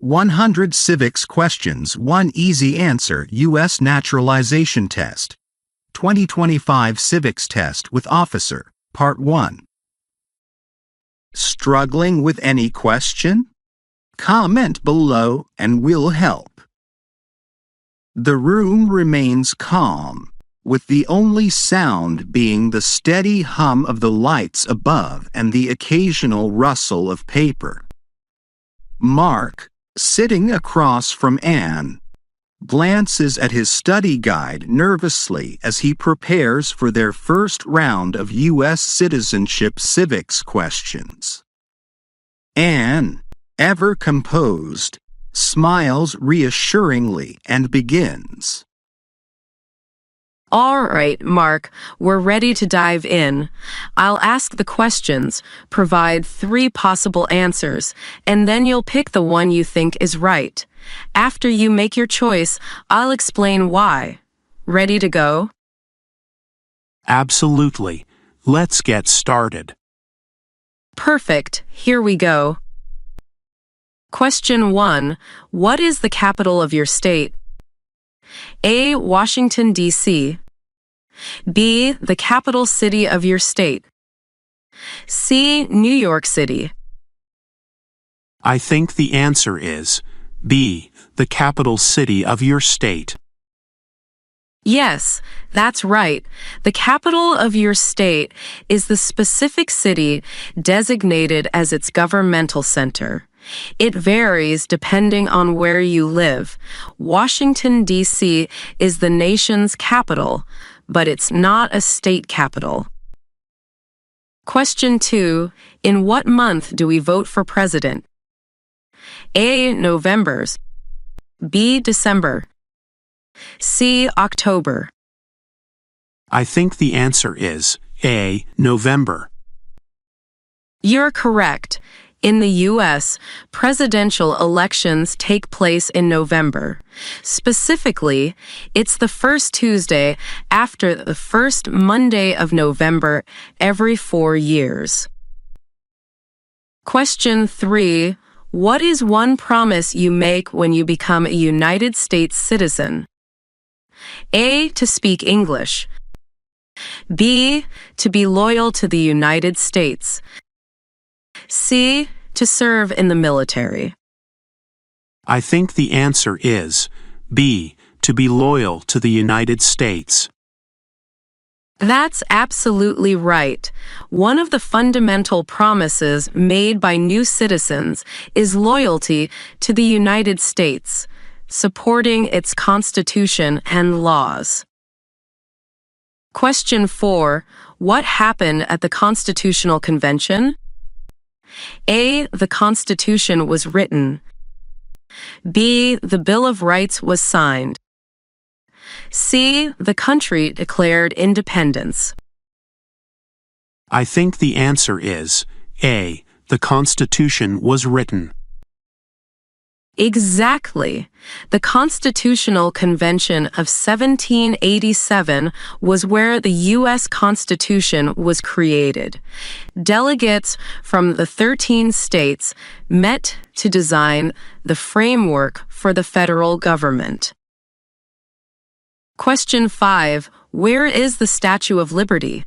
100 Civics Questions, 1 Easy Answer, U.S. Naturalization Test. 2025 Civics Test with Officer, Part 1. Struggling with any question? Comment below and we'll help. The room remains calm, with the only sound being the steady hum of the lights above and the occasional rustle of paper. Mark, sitting across from Anne, glances at his study guide nervously as he prepares for their first round of U.S. citizenship civics questions. Anne, ever composed, smiles reassuringly and begins. All right, Mark, we're ready to dive in. I'll ask the questions, provide 3 possible answers, and then you'll pick the one you think is right. After you make your choice, I'll explain why. Ready to go? Absolutely. Let's get started. Perfect. Here we go. Question 1. What is the capital of your state? A. Washington, D.C. B. The capital city of your state. C. New York City. I think the answer is B. The capital city of your state. Yes, that's right. The capital of your state is the specific city designated as its governmental center. It varies depending on where you live. Washington, D.C. is the nation's capital, but it's not a state capital. Question 2. In what month do we vote for president? A. November. B. December. C. October. I think the answer is A. November. You're correct. In the U.S., presidential elections take place in November. Specifically, it's the first Tuesday after the first Monday of November every 4 years. Question 3. What is one promise you make when you become a United States citizen? A. To speak English. B. To be loyal to the United States. C. To serve in the military. I think the answer is B. To be loyal to the United States. That's absolutely right. One of the fundamental promises made by new citizens is loyalty to the United States, supporting its Constitution and laws. Question 4. What happened at the Constitutional Convention? A. The Constitution was written. B. The Bill of Rights was signed. C. The country declared independence. I think the answer is A. The Constitution was written. Exactly. The Constitutional Convention of 1787 was where the U.S. Constitution was created. Delegates from the 13 states met to design the framework for the federal government. Question 5. Where is the Statue of Liberty?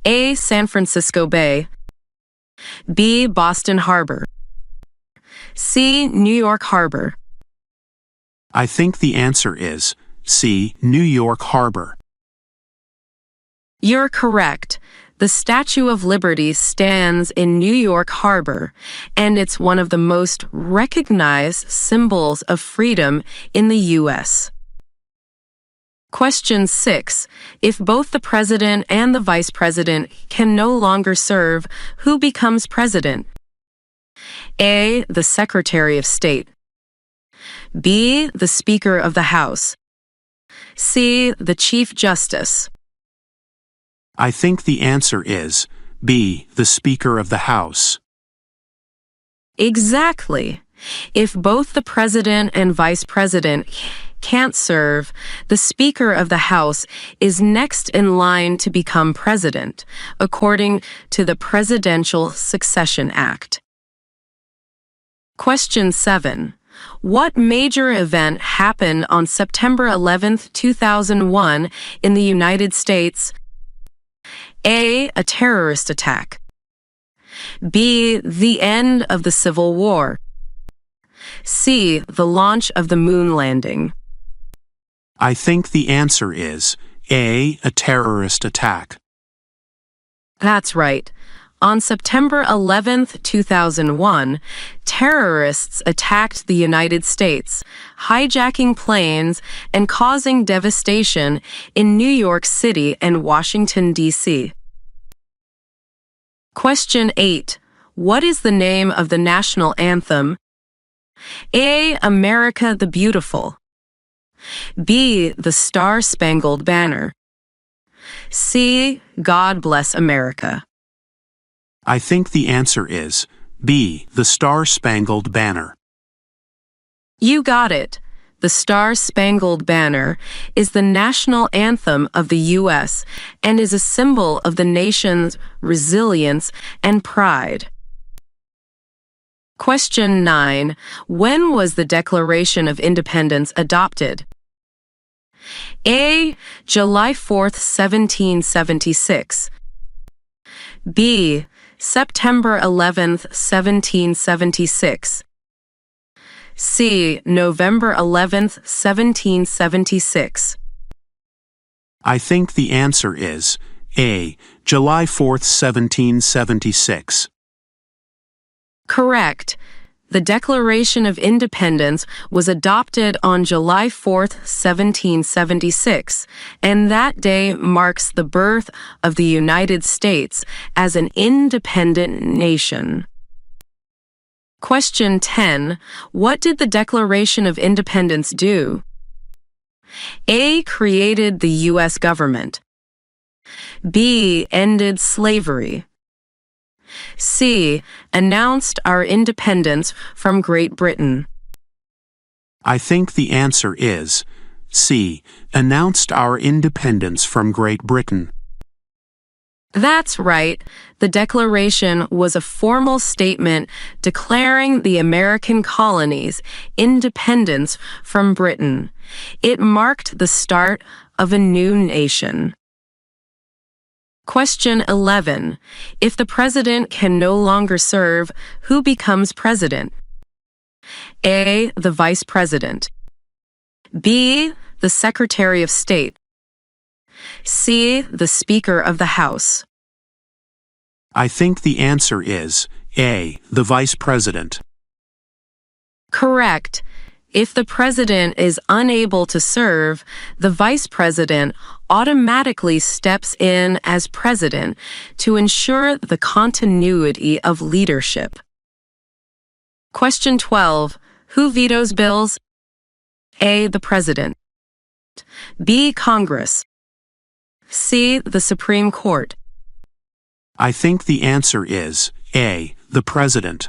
A. San Francisco Bay. B. Boston Harbor. C. New York Harbor. I think the answer is C. New York Harbor. You're correct. The Statue of Liberty stands in New York Harbor, and it's one of the most recognized symbols of freedom in the U.S. Question 6. If both the president and the vice president can no longer serve, who becomes president? A. The Secretary of State. B. The Speaker of the House. C. The Chief Justice. I think the answer is B. The Speaker of the House. Exactly. If both the president and vice president can't serve, the Speaker of the House is next in line to become president, according to the Presidential Succession Act. Question 7. What major event happened on September 11, 2001 in the United States? A. A terrorist attack. B. The end of the Civil War. C. The launch of the moon landing. I think the answer is A. A terrorist attack. That's right. On September 11, 2001, terrorists attacked the United States, hijacking planes and causing devastation in New York City and Washington, D.C. Question 8. What is the name of the national anthem? A. America the Beautiful. B. The Star-Spangled Banner. C. God Bless America. I think the answer is B. The Star-Spangled Banner. You got it. The Star-Spangled Banner is the national anthem of the U.S. and is a symbol of the nation's resilience and pride. Question 9. When was the Declaration of Independence adopted? A. July 4th, 1776. B. September 11th, 1776. C. November 11th, 1776. I think the answer is A. July 4th, 1776. Correct. The Declaration of Independence was adopted on July 4th, 1776, and that day marks the birth of the United States as an independent nation. Question 10. What did the Declaration of Independence do? A. Created the U.S. government. B. Ended slavery. C. Announced our independence from Great Britain. I think the answer is C. Announced our independence from Great Britain. That's right. The Declaration was a formal statement declaring the American colonies' independence from Britain. It marked the start of a new nation. Question 11. If the president can no longer serve, who becomes president? A. The vice president. B. The Secretary of State. C. The Speaker of the House. I think the answer is A. The vice president. Correct. If the president is unable to serve, the vice president automatically steps in as president to ensure the continuity of leadership. Question 12. Who vetoes bills? A. The president. B. Congress. C. The Supreme Court. I think the answer is A. The president.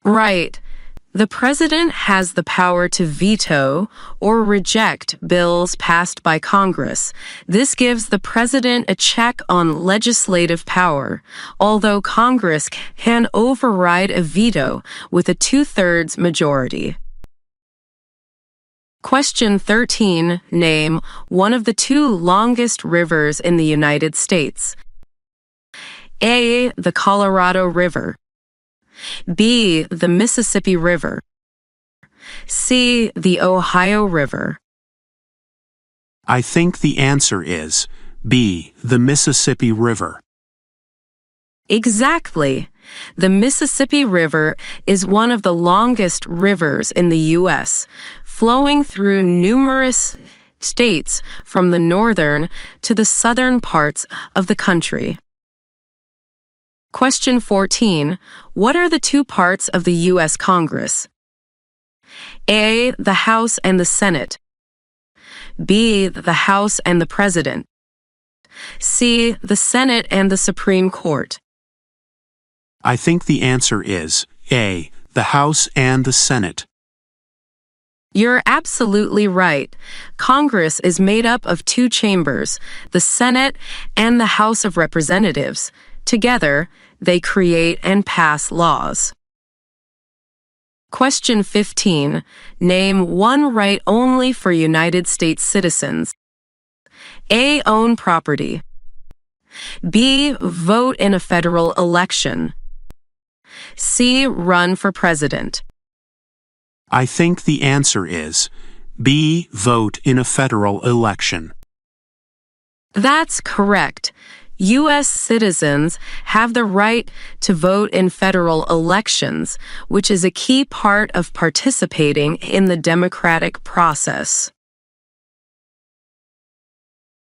Right. The president has the power to veto or reject bills passed by Congress. This gives the president a check on legislative power, although Congress can override a veto with a 2/3 majority. Question 13. Name one of the two longest rivers in the United States. A. The Colorado River. B. The Mississippi River. C. The Ohio River. I think the answer is B. The Mississippi River. Exactly. The Mississippi River is one of the longest rivers in the U.S., flowing through numerous states from the northern to the southern parts of the country. Question 14. What are the two parts of the U.S. Congress? A. The House and the Senate. B. The House and the President. C. The Senate and the Supreme Court. I think the answer is A. The House and the Senate. You're absolutely right. Congress is made up of two chambers, the Senate and the House of Representatives. Together, they create and pass laws. Question 15. Name one right only for United States citizens. A. Own property. B. Vote in a federal election. C. Run for president. I think the answer is B. Vote in a federal election. That's correct. U.S. citizens have the right to vote in federal elections, which is a key part of participating in the democratic process.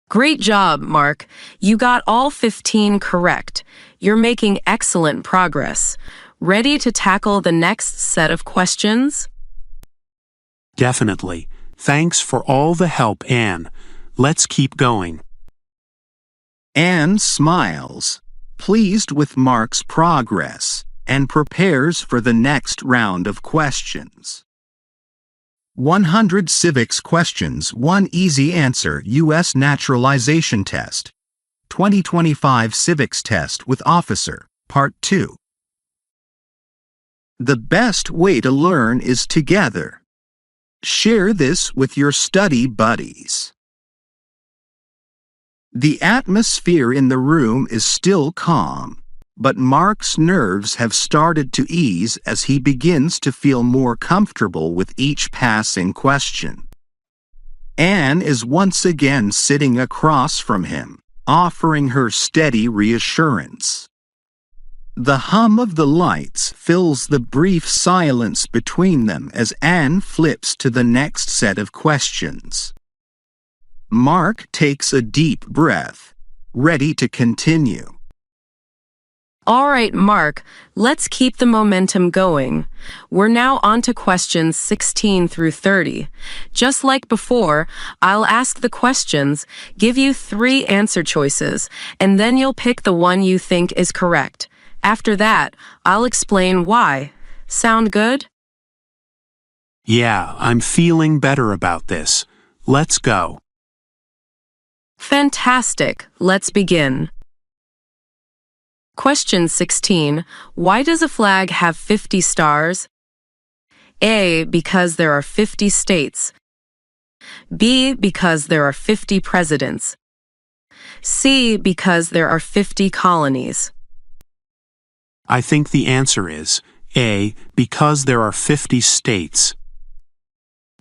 Great job, Mark. You got all 15 correct. You're making excellent progress. Ready to tackle the next set of questions? Definitely. Thanks for all the help, Anne. Let's keep going. Anne smiles, pleased with Mark's progress, and prepares for the next round of questions. 100 Civics questions, 1 easy answer, U.S. Naturalization Test. 2025 Civics Test with Officer, Part 2. The best way to learn is together. Share this with your study buddies. The atmosphere in the room is still calm, but Mark's nerves have started to ease as he begins to feel more comfortable with each passing question. Anne is once again sitting across from him, offering her steady reassurance. The hum of the lights fills the brief silence between them as Anne flips to the next set of questions. Mark takes a deep breath, ready to continue. All right, Mark, let's keep the momentum going. We're now on to questions 16 through 30. Just like before, I'll ask the questions, give you 3 answer choices, and then you'll pick the one you think is correct. After that, I'll explain why. Sound good? Yeah, I'm feeling better about this. Let's go. Fantastic. Let's begin. Question 16. Why does a flag have 50 stars? A. Because there are 50 states. B. Because there are 50 presidents. C. Because there are 50 colonies. I think the answer is A. Because there are 50 states.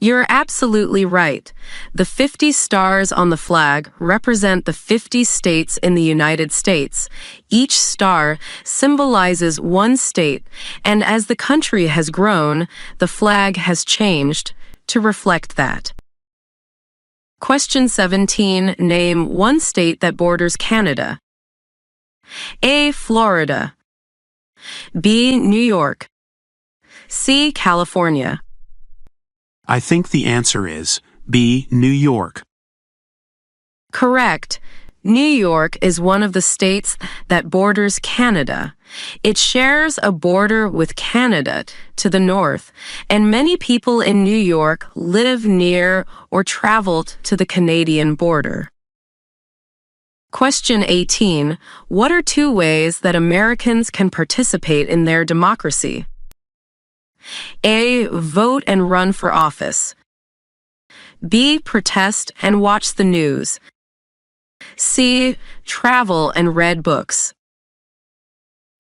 You're absolutely right. The 50 stars on the flag represent the 50 states in the United States. Each star symbolizes one state, and as the country has grown, the flag has changed to reflect that. Question 17. Name one state that borders Canada. A. Florida. B. New York. C. California. I think the answer is B. New York. Correct. New York is one of the states that borders Canada. It shares a border with Canada to the north, and many people in New York live near or traveled to the Canadian border. Question 18. What are 2 ways that Americans can participate in their democracy? A. Vote and run for office. B. Protest and watch the news. C. Travel and read books.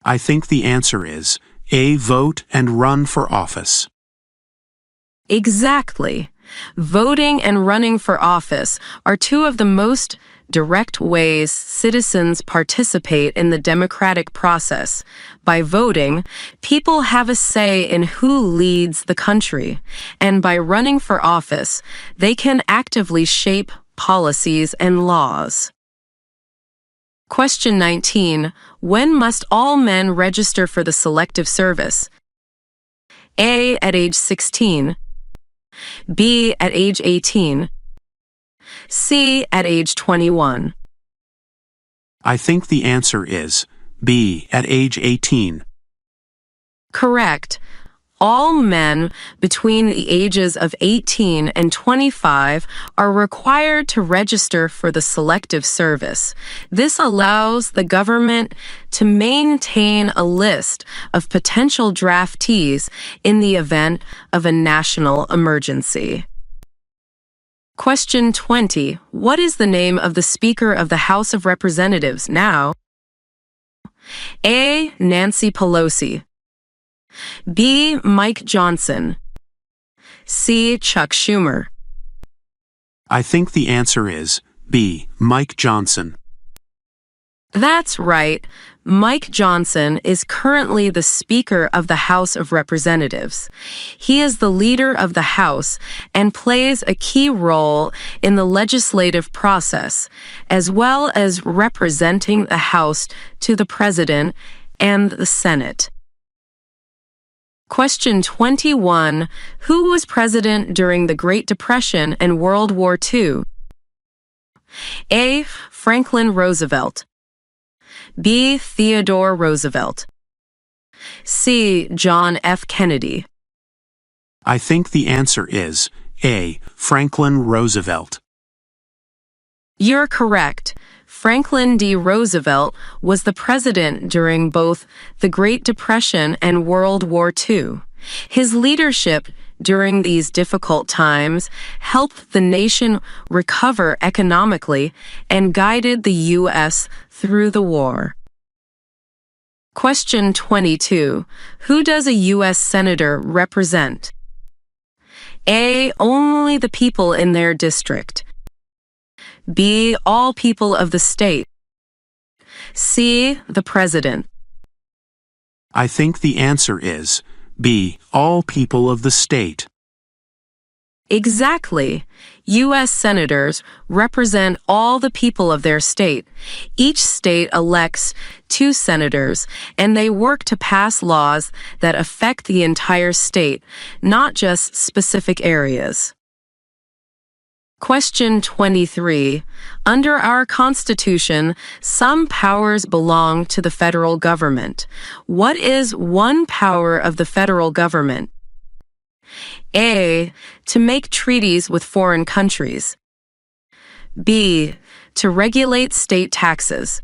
I think the answer is A. Vote and run for office. Exactly. Voting and running for office are 2 of the most direct ways citizens participate in the democratic process. By voting, people have a say in who leads the country, and by running for office, they can actively shape policies and laws. Question 19. When must all men register for the Selective Service? A. At age 16. B. At age 18. C. At age 21. I think the answer is B. At age 18. Correct. All men between the ages of 18 and 25 are required to register for the Selective Service. This allows the government to maintain a list of potential draftees in the event of a national emergency. Question 20. What is the name of the Speaker of the House of Representatives now? A. Nancy Pelosi. B. Mike Johnson. C. Chuck Schumer. I think the answer is B. Mike Johnson. That's right. Mike Johnson is currently the Speaker of the House of Representatives. He is the leader of the House and plays a key role in the legislative process, as well as representing the House to the President and the Senate. Question 21. Who was president during the Great Depression and World War II? A. Franklin Roosevelt. B. Theodore Roosevelt. C. John F. Kennedy. I think the answer is A. Franklin Roosevelt. You're correct. Franklin D. Roosevelt was the president during both the Great Depression and World War II. His leadership during these difficult times helped the nation recover economically and guided the U.S. through the war. Question 22. Who does a U.S. Senator represent? A. Only the people in their district. B. All people of the state. C. The President. I think the answer is B. All people of the state. Exactly. U.S. senators represent all the people of their state. Each state elects 2 senators, and they work to pass laws that affect the entire state, not just specific areas. Question 23. Under our Constitution, some powers belong to the federal government. What is one power of the federal government? A. To make treaties with foreign countries. B. To regulate state taxes.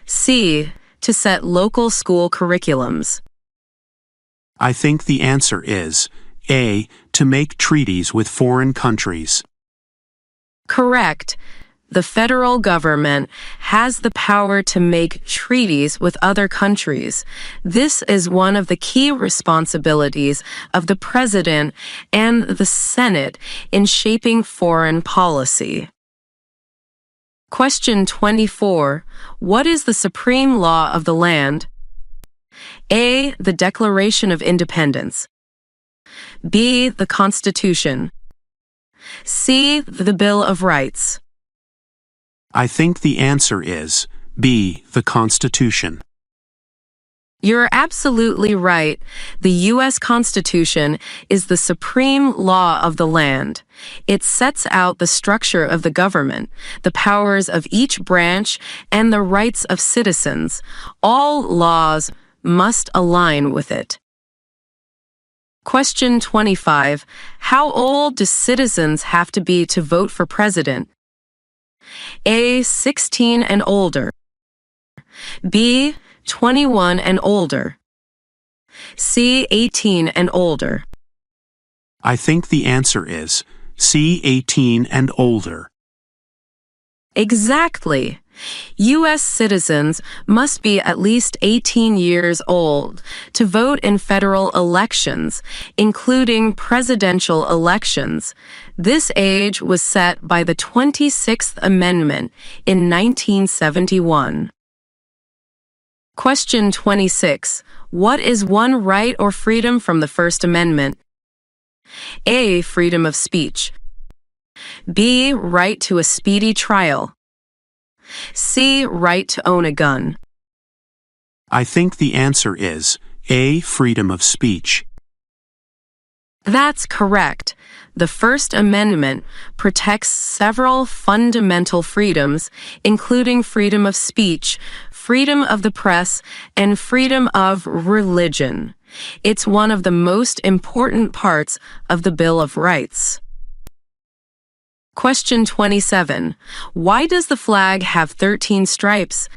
C. To set local school curriculums. I think the answer is A. To make treaties with foreign countries. Correct. The federal government has the power to make treaties with other countries. This is one of the key responsibilities of the President and the Senate in shaping foreign policy. Question 24. What is the supreme law of the land? A. The Declaration of Independence. B. The Constitution. C. The Bill of Rights. I think the answer is B. The Constitution. You're absolutely right. The U.S. Constitution is the supreme law of the land. It sets out the structure of the government, the powers of each branch, and the rights of citizens. All laws must align with it. Question 25. How old do citizens have to be to vote for president? A. 16 and older. B. 21 and older. C. 18 and older. I think the answer is C. 18 and older. Exactly. U.S. citizens must be at least 18 years old to vote in federal elections, including presidential elections. This age was set by the 26th Amendment in 1971. Question 26. What is one right or freedom from the First Amendment? A. Freedom of speech. B. Right to a speedy trial. C. Right to own a gun. I think the answer is A. Freedom of speech. That's correct. The First Amendment protects several fundamental freedoms, including freedom of speech, freedom of the press, and freedom of religion. It's one of the most important parts of the Bill of Rights. Question 27. Why does the flag have 13 stripes?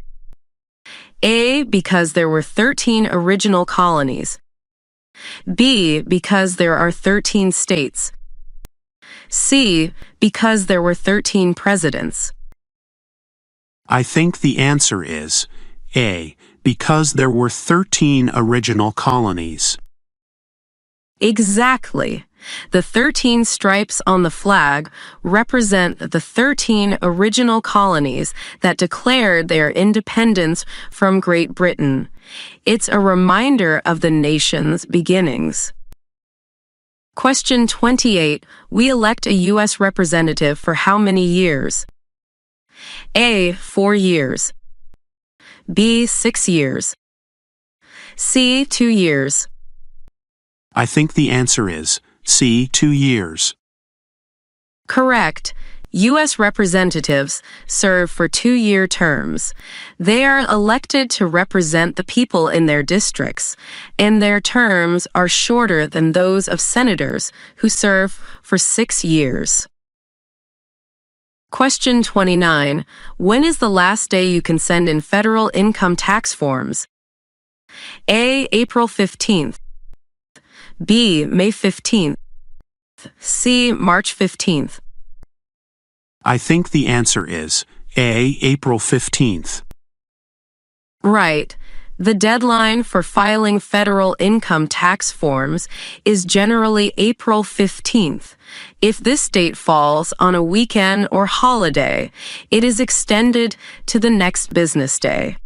A. Because there were 13 original colonies. B. Because there are 13 states. C. Because there were 13 presidents. I think the answer is A. Because there were 13 original colonies. Exactly. The 13 stripes on the flag represent the 13 original colonies that declared their independence from Great Britain. It's a reminder of the nation's beginnings. Question 28. We elect a U.S. representative for how many years? A. 4 years. B. 6 years. C. 2 years. I think the answer is C. 2 years. Correct. U.S. representatives serve for 2-year terms. They are elected to represent the people in their districts, and their terms are shorter than those of senators who serve for 6 years. Question 29. When is the last day you can send in federal income tax forms? A. April 15th. B. May 15th. C. March 15th. I think the answer is A. April 15th. Right. The deadline for filing federal income tax forms is generally April 15th. If this date falls on a weekend or holiday, it is extended to the next business day.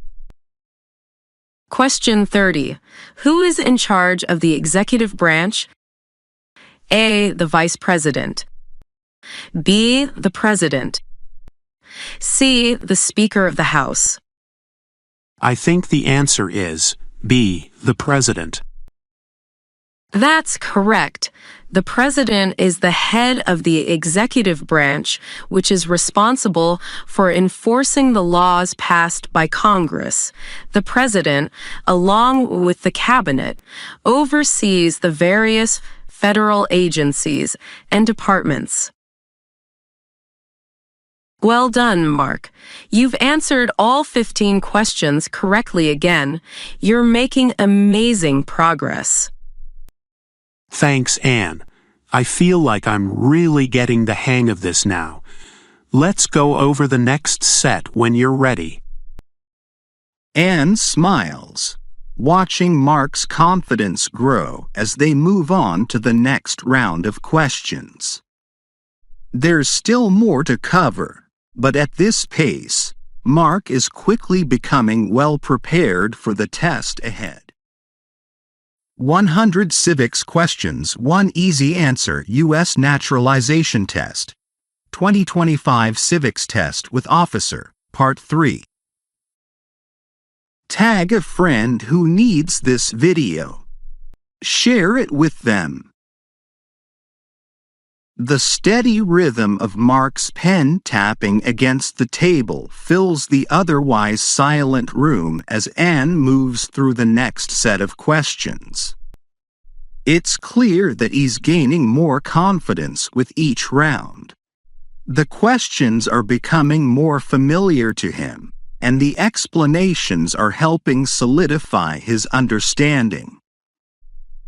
Question 30. Who is in charge of the executive branch? A. The Vice President. B. The President. C. The Speaker of the House. I think the answer is B. The President. That's correct. The President is the head of the executive branch, which is responsible for enforcing the laws passed by Congress. The President, along with the Cabinet, oversees the various federal agencies and departments. Well done, Mark. You've answered all 15 questions correctly again. You're making amazing progress. Thanks, Anne. I feel like I'm really getting the hang of this now. Let's go over the next set when you're ready. Anne smiles, watching Mark's confidence grow as they move on to the next round of questions. There's still more to cover, but at this pace, Mark is quickly becoming well prepared for the test ahead. 100 Civics questions, 1 easy answer, U.S. Naturalization Test. 2025 Civics Test with Officer, Part 3. Tag a friend who needs this video. Share it with them. The steady rhythm of Mark's pen tapping against the table fills the otherwise silent room as Anne moves through the next set of questions. It's clear that he's gaining more confidence with each round. The questions are becoming more familiar to him, and the explanations are helping solidify his understanding.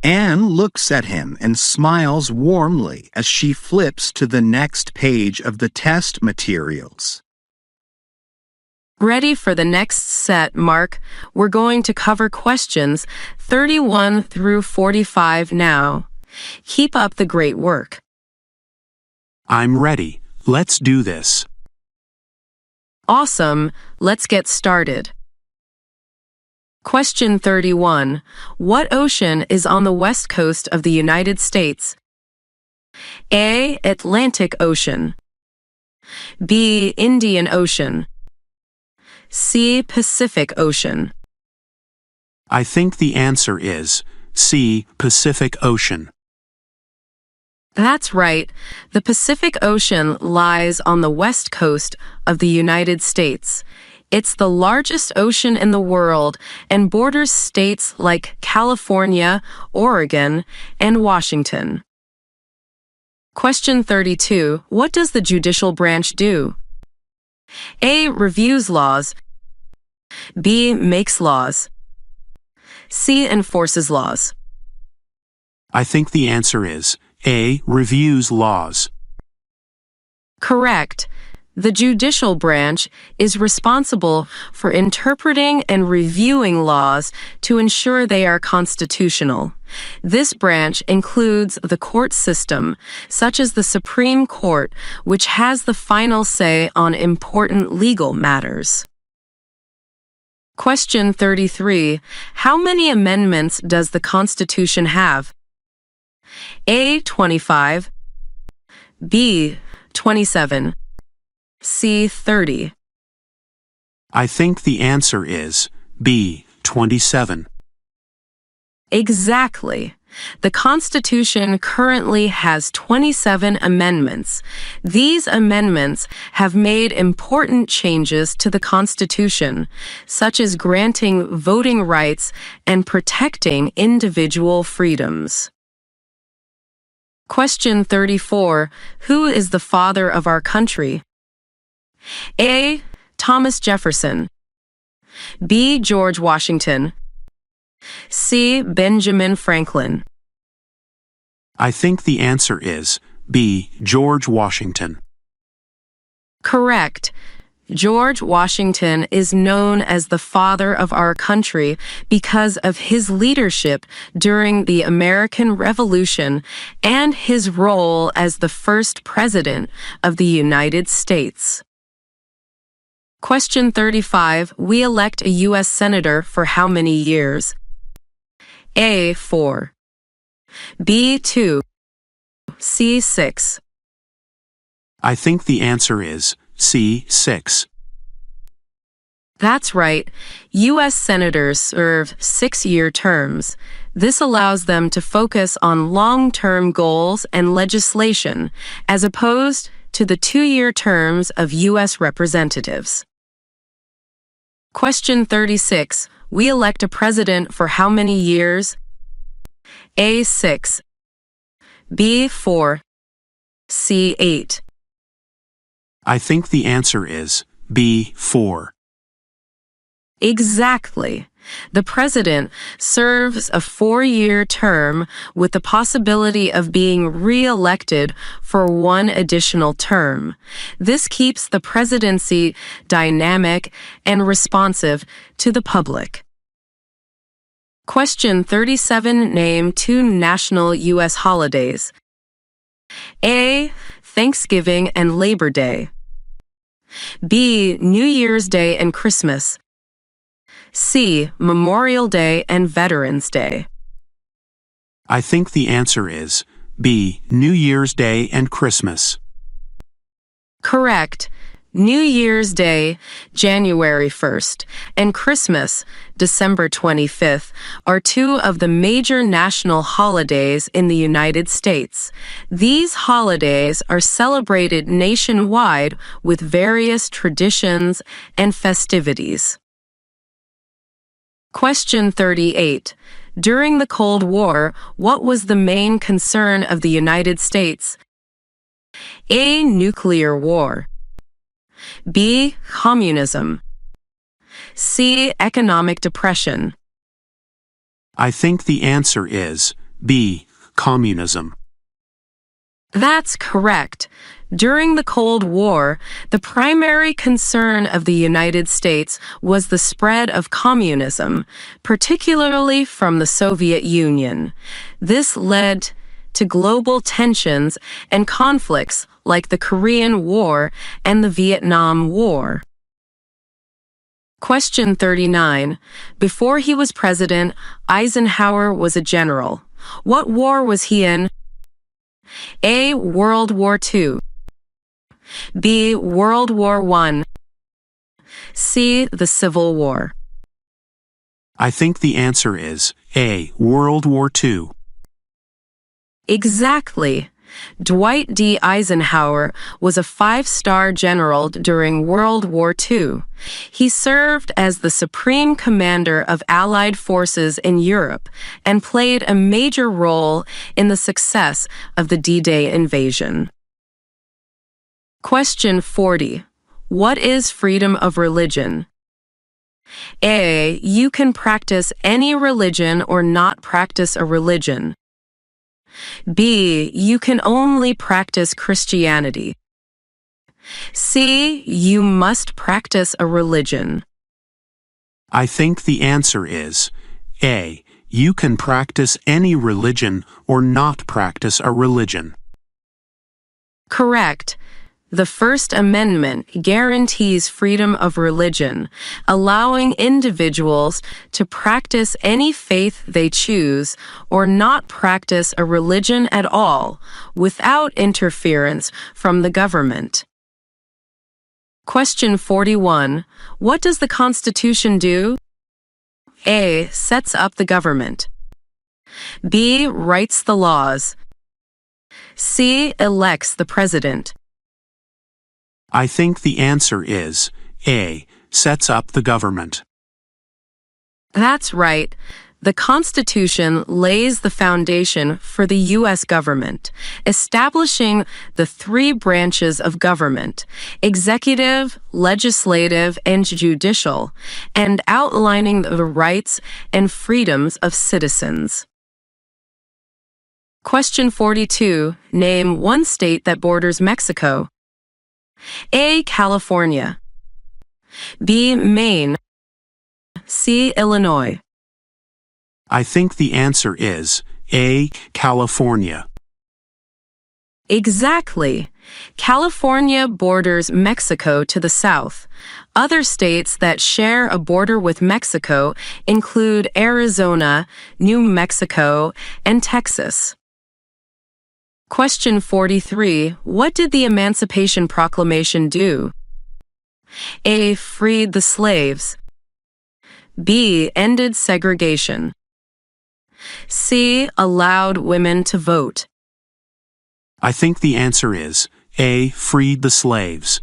Anne looks at him and smiles warmly as she flips to the next page of the test materials. Ready for the next set, Mark? We're going to cover questions 31 through 45 now. Keep up the great work. I'm ready. Let's do this. Awesome. Let's get started. Question 31. What ocean is on the west coast of the United States? A. Atlantic Ocean. B. Indian Ocean. C. Pacific Ocean. I think the answer is C. Pacific Ocean. That's right. The Pacific Ocean lies on the west coast of the United States. It's the largest ocean in the world and borders states like California, Oregon, and Washington. Question 32. What does the judicial branch do? A. Reviews laws. B. Makes laws. C. Enforces laws. I think the answer is A. Reviews laws. Correct. The judicial branch is responsible for interpreting and reviewing laws to ensure they are constitutional. This branch includes the court system, such as the Supreme Court, which has the final say on important legal matters. Question 33. How many amendments does the Constitution have? A. 25. B. 27. C. 30. I think the answer is B. 27. Exactly. The Constitution currently has 27 amendments. These amendments have made important changes to the Constitution, such as granting voting rights and protecting individual freedoms. Question 34. Who is the father of our country? A. Thomas Jefferson. B. George Washington. C. Benjamin Franklin. I think the answer is B. George Washington. Correct. George Washington is known as the father of our country because of his leadership during the American Revolution and his role as the first president of the United States. Question 35. We elect a U.S. Senator for how many years? A. 4. B. 2. C. 6. I think the answer is C. 6. That's right. U.S. Senators serve 6-year terms. This allows them to focus on long-term goals and legislation, as opposed to the 2-year terms of U.S. representatives. Question 36. We elect a president for how many years? A. 6. B. 4. C. 8. I think the answer is B. 4. Exactly. The president serves a 4-year term with the possibility of being re-elected for 1 additional term. This keeps the presidency dynamic and responsive to the public. Question 37. Name 2 national U.S. holidays. A. Thanksgiving and Labor Day. B. New Year's Day and Christmas. C. Memorial Day and Veterans Day. I think the answer is B. New Year's Day and Christmas. Correct. New Year's Day, January 1st, and Christmas, December 25th, are 2 of the major national holidays in the United States. These holidays are celebrated nationwide with various traditions and festivities. Question 38. During the Cold War, what was the main concern of the United States? A. Nuclear war. B. Communism. C. Economic depression. I think the answer is B. Communism. That's correct. During the Cold War, the primary concern of the United States was the spread of communism, particularly from the Soviet Union. This led to global tensions and conflicts like the Korean War and the Vietnam War. Question 39. Before he was president, Eisenhower was a general. What war was he in? A. World War II. B. World War I. C. The Civil War. I think the answer is A. World War II. Exactly. Dwight D. Eisenhower was a five-star general during World War II. He served as the supreme commander of Allied forces in Europe and played a major role in the success of the D-Day invasion. Question 40. What is freedom of religion? A. You can practice any religion or not practice a religion. B. You can only practice Christianity. C. You must practice a religion. I think the answer is A. You can practice any religion or not practice a religion. Correct. The First Amendment guarantees freedom of religion, allowing individuals to practice any faith they choose or not practice a religion at all without interference from the government. Question 41. What does the Constitution do? A. Sets up the government. B. Writes the laws. C. Elects the president. I think the answer is A. Sets up the government. That's right. The Constitution lays the foundation for the U.S. government, establishing the three branches of government, executive, legislative, and judicial, and outlining the rights and freedoms of citizens. Question 42. Name one state that borders Mexico. A. California. B. Maine. C. Illinois. I think the answer is A. California. Exactly. California borders Mexico to the south. Other states that share a border with Mexico include Arizona, New Mexico, and Texas. Question 43. What did the Emancipation Proclamation do? A. Freed the slaves. B. Ended segregation. C. Allowed women to vote. I think the answer is A. Freed the slaves.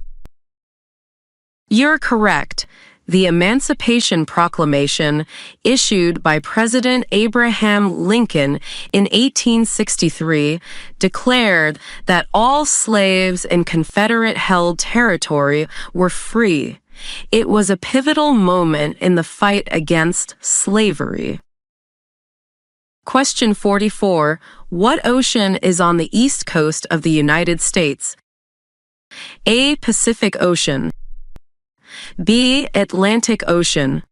You're correct. The Emancipation Proclamation, issued by President Abraham Lincoln in 1863, declared that all slaves in Confederate-held territory were free. It was a pivotal moment in the fight against slavery. Question 44. What ocean is on the east coast of the United States? A. Pacific Ocean. B. Atlantic Ocean.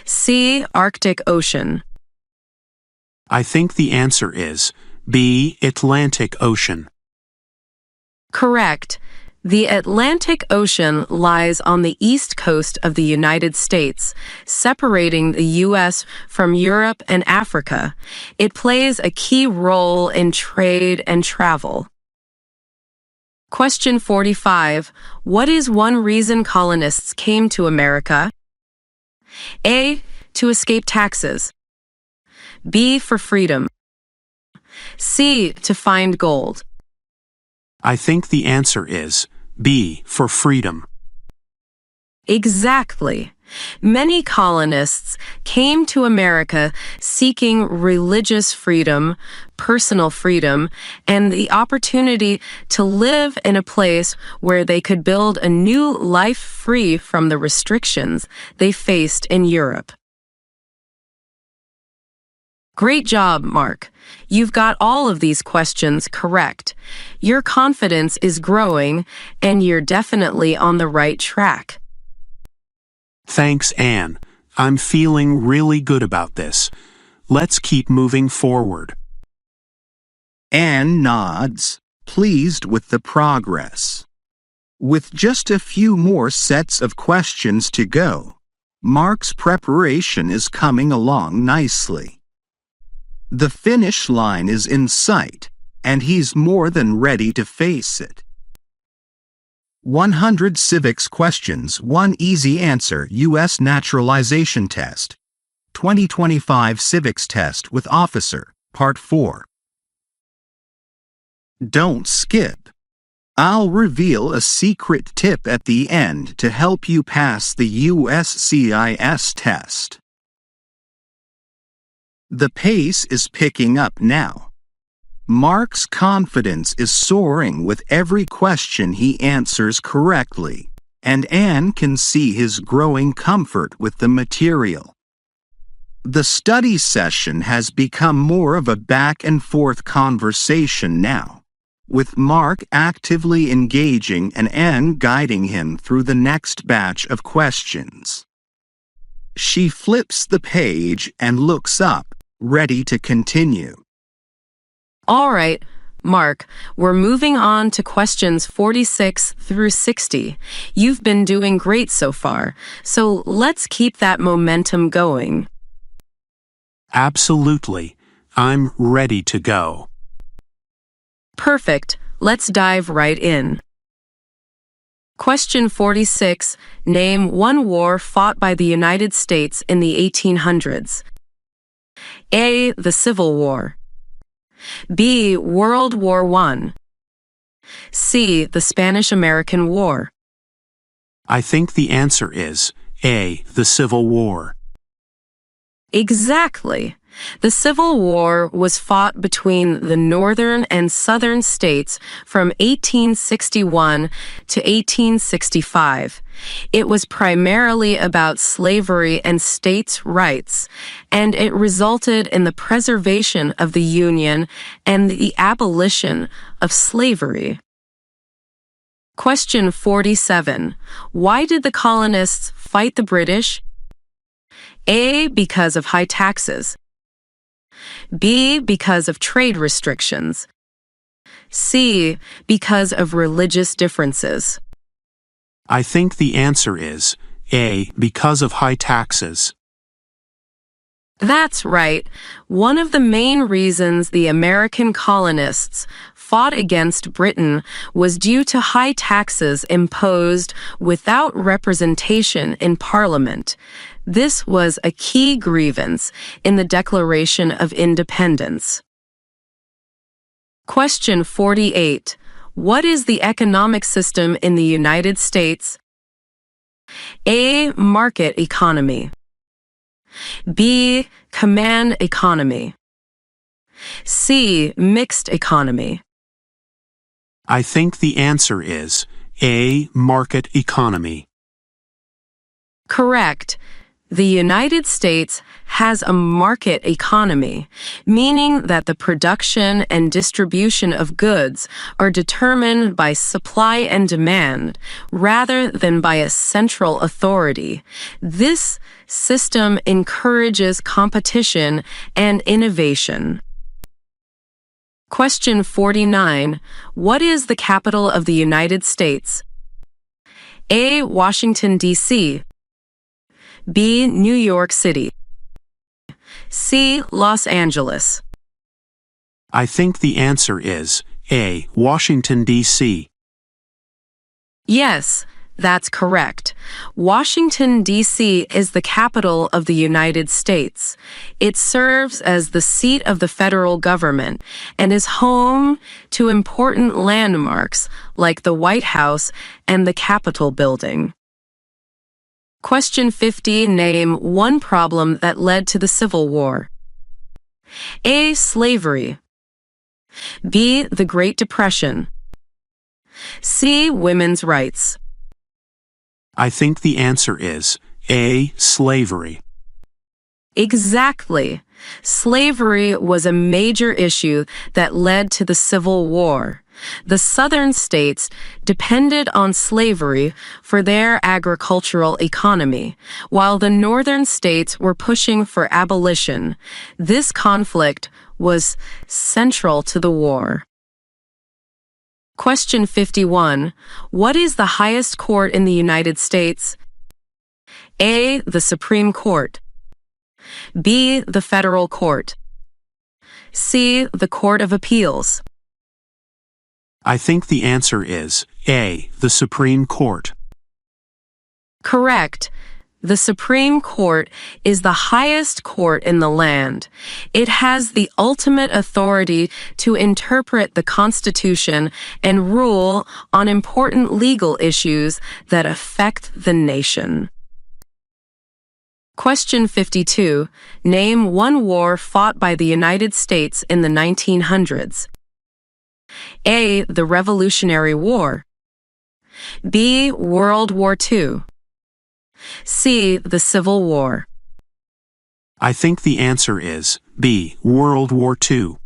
C. Arctic Ocean. I think the answer is B. Atlantic Ocean. Correct. The Atlantic Ocean lies on the east coast of the United States, separating the U.S. from Europe and Africa. It plays a key role in trade and travel. Question 45. What is one reason colonists came to America? A. To escape taxes. B. For freedom. C. To find gold. I think the answer is B. For freedom. Exactly. Many colonists came to America seeking religious freedom, personal freedom, and the opportunity to live in a place where they could build a new life free from the restrictions they faced in Europe. Great job, Mark. You've got all of these questions correct. Your confidence is growing, and you're definitely on the right track. Thanks, Anne. I'm feeling really good about this. Let's keep moving forward. Anne nods, pleased with the progress. With just a few more sets of questions to go, Mark's preparation is coming along nicely. The finish line is in sight, and he's more than ready to face it. 100 Civics questions, 1 easy answer. U.S. Naturalization Test. 2025 Civics Test with Officer, Part 4. Don't skip. I'll reveal a secret tip at the end to help you pass the uscis test. The pace is picking up now. Mark's confidence is soaring with every question he answers correctly, and Anne can see his growing comfort with the material. The study session has become more of a back-and-forth conversation now, with Mark actively engaging and Anne guiding him through the next batch of questions. She flips the page and looks up, ready to continue. All right, Mark, we're moving on to questions 46 through 60. You've been doing great so far, so let's keep that momentum going. Absolutely. I'm ready to go. Perfect. Let's dive right in. Question 46. Name one war fought by the United States in the 1800s. A. The Civil War. B. World War I. C. The Spanish-American War. I think the answer is A. The Civil War. Exactly. The Civil War was fought between the northern and southern states from 1861 to 1865. It was primarily about slavery and states' rights, and it resulted in the preservation of the Union and the abolition of slavery. Question 47. Why did the colonists fight the British? A. Because of high taxes. B. Because of trade restrictions. C. Because of religious differences. I think the answer is A. Because of high taxes. That's right. One of the main reasons the American colonists fought against Britain was due to high taxes imposed without representation in Parliament. This was a key grievance in the Declaration of Independence. Question 48. What is the economic system in the United States? A. Market economy. B. Command economy. C. Mixed economy. I think the answer is A. Market economy. Correct. The United States has a market economy, meaning that the production and distribution of goods are determined by supply and demand rather than by a central authority. This system encourages competition and innovation. Question 49. What is the capital of the United States? A. Washington, D.C. B. New York City. C. Los Angeles. I think the answer is A. Washington, D.C. Yes, that's correct. Washington, D.C. is the capital of the United States. It serves as the seat of the federal government and is home to important landmarks like the White House and the Capitol Building. Question 50. Name one problem that led to the Civil War. A. Slavery. B. The Great Depression. C. Women's rights. I think the answer is A. Slavery. Exactly. Slavery was a major issue that led to the Civil War. The southern states depended on slavery for their agricultural economy, while the northern states were pushing for abolition. This conflict was central to the war. Question 51. What is the highest court in the United States? A. The Supreme Court. B. The Federal Court. C. The Court of Appeals. I think the answer is A. The Supreme Court. Correct. The Supreme Court is the highest court in the land. It has the ultimate authority to interpret the Constitution and rule on important legal issues that affect the nation. Question 52. Name one war fought by the United States in the 1900s. A. The Revolutionary War. B. World War II. C. The Civil War. I think the answer is B. World War II.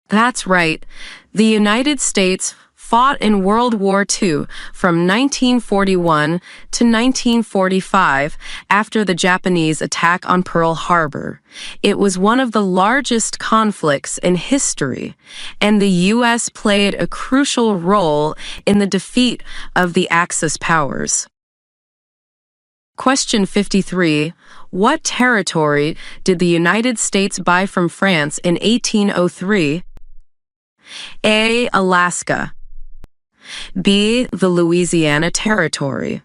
That's right. The United States fought in World War II from 1941 to 1945 after the Japanese attack on Pearl Harbor. It was one of the largest conflicts in history, and the U.S. played a crucial role in the defeat of the Axis powers. Question 53. What territory did the United States buy from France in 1803? A. Alaska. B. The Louisiana Territory.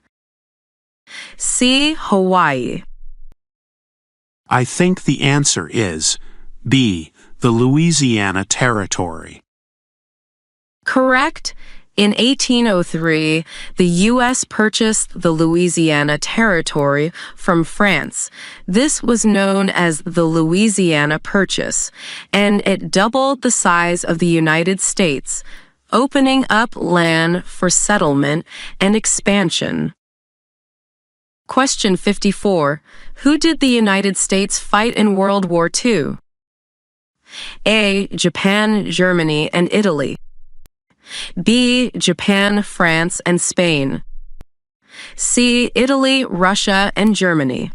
C. Hawaii. I think the answer is B. The Louisiana Territory. Correct. In 1803, the U.S. purchased the Louisiana Territory from France. This was known as the Louisiana Purchase, and it doubled the size of the United States, opening up land for settlement and expansion. Question 54. Who did the United States fight in World War II? A. Japan, Germany, and Italy. B. Japan, France, and Spain. C. Italy, Russia, and Germany.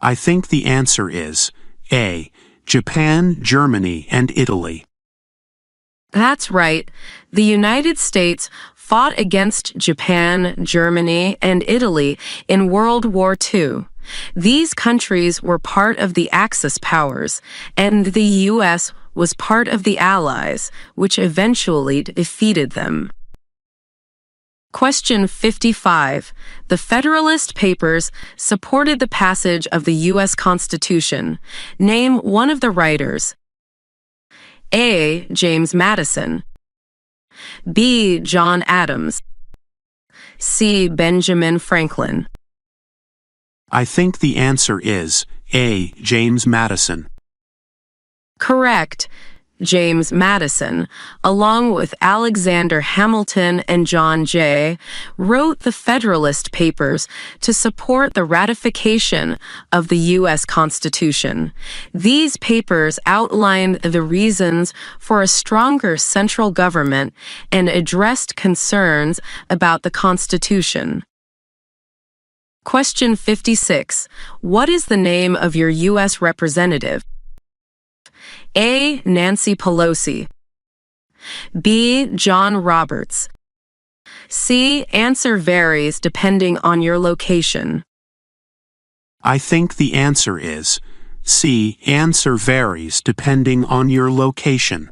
I think the answer is A. Japan, Germany, and Italy. That's right. The United States fought against Japan, Germany, and Italy in World War II. These countries were part of the Axis powers, and the U.S. was part of the Allies, which eventually defeated them. Question 55. The Federalist Papers supported the passage of the U.S. Constitution. Name one of the writers. A. James Madison. B. John Adams. C. Benjamin Franklin. I think the answer is A. James Madison. Correct. James Madison, along with Alexander Hamilton and John Jay, wrote the Federalist Papers to support the ratification of the U.S. Constitution. These papers outlined the reasons for a stronger central government and addressed concerns about the Constitution. Question 56. What is the name of your U.S. representative? A. Nancy Pelosi. B. John Roberts. C. Answer varies depending on your location. I think the answer is C. Answer varies depending on your location.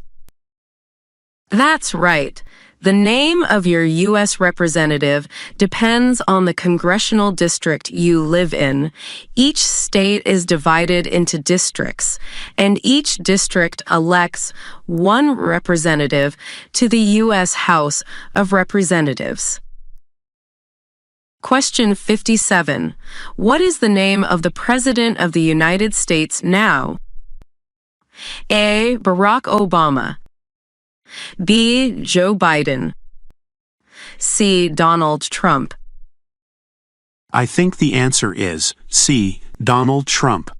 That's right. The name of your U.S. representative depends on the congressional district you live in. Each state is divided into districts, and each district elects one representative to the U.S. House of Representatives. Question 57. What is the name of the President of the United States now? A. Barack Obama. B. Joe Biden. C. Donald Trump. I think the answer is C. Donald Trump.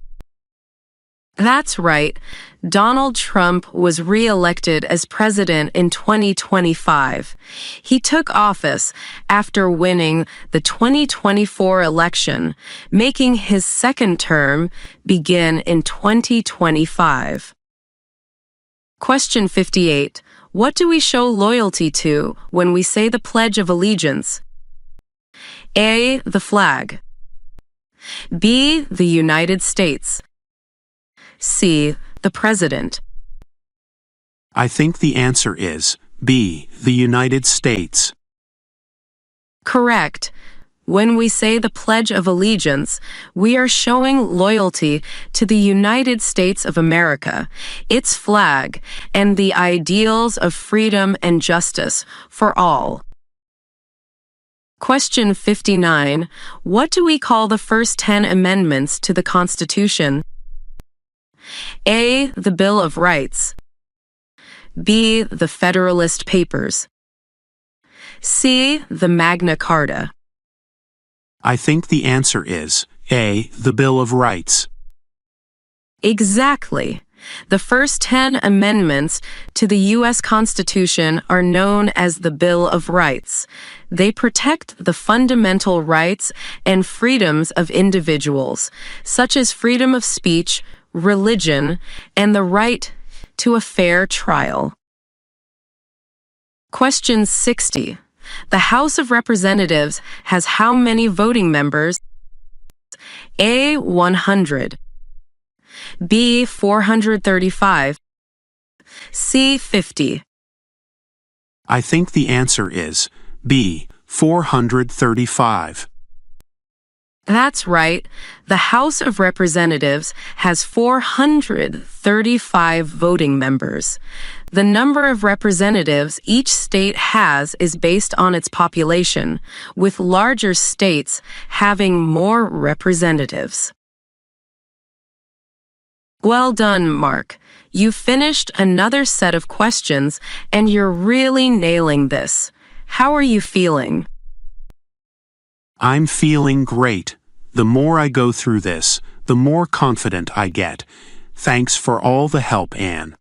That's right. Donald Trump was re-elected as president in 2025. He took office after winning the 2024 election, making his second term begin in 2025. Question 58. What do we show loyalty to when we say the Pledge of Allegiance? A. The flag. B. The United States. C. The President. I think the answer is B. The United States. Correct. When we say the Pledge of Allegiance, we are showing loyalty to the United States of America, its flag, and the ideals of freedom and justice for all. Question 59. What do we call the first 10 amendments to the Constitution? A. The Bill of Rights. B. The Federalist Papers. C. The Magna Carta. I think the answer is A. The Bill of Rights. Exactly. The first 10 amendments to the U.S. Constitution are known as the Bill of Rights. They protect the fundamental rights and freedoms of individuals, such as freedom of speech, religion, and the right to a fair trial. Question 60. The House of Representatives has how many voting members? A. 100. B. 435. C. 50. I think the answer is B. 435. That's right. The House of Representatives has 435 voting members. The number of representatives each state has is based on its population, with larger states having more representatives. Well done, Mark. You finished another set of questions, and you're really nailing this. How are you feeling? I'm feeling great. The more I go through this, the more confident I get. Thanks for all the help, Anne.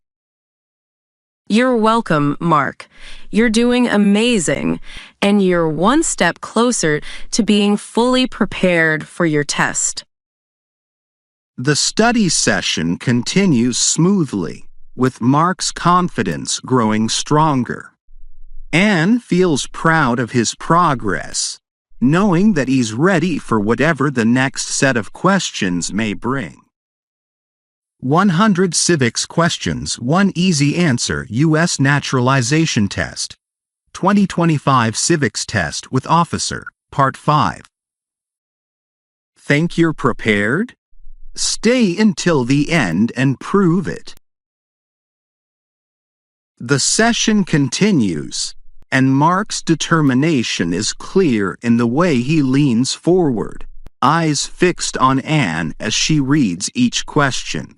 You're welcome, Mark. You're doing amazing, and you're one step closer to being fully prepared for your test. The study session continues smoothly, with Mark's confidence growing stronger. Anne feels proud of his progress, knowing that he's ready for whatever the next set of questions may bring. 100 Civics questions, 1 easy answer, U.S. Naturalization Test. 2025 Civics Test with Officer, Part 5. Think you're prepared? Stay until the end and prove it. The session continues, and Mark's determination is clear in the way he leans forward, eyes fixed on Anne as she reads each question.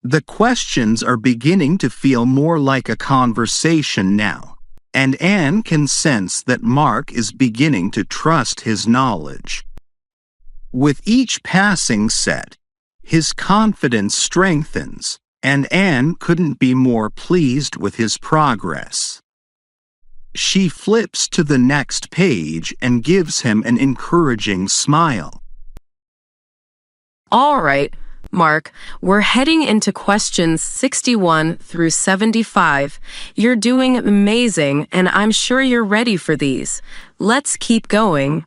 The questions are beginning to feel more like a conversation now, and Anne can sense that Mark is beginning to trust his knowledge. With each passing set, his confidence strengthens, and Anne couldn't be more pleased with his progress. She flips to the next page and gives him an encouraging smile. All right, Mark, we're heading into questions 61 through 75. You're doing amazing, and I'm sure you're ready for these. Let's keep going.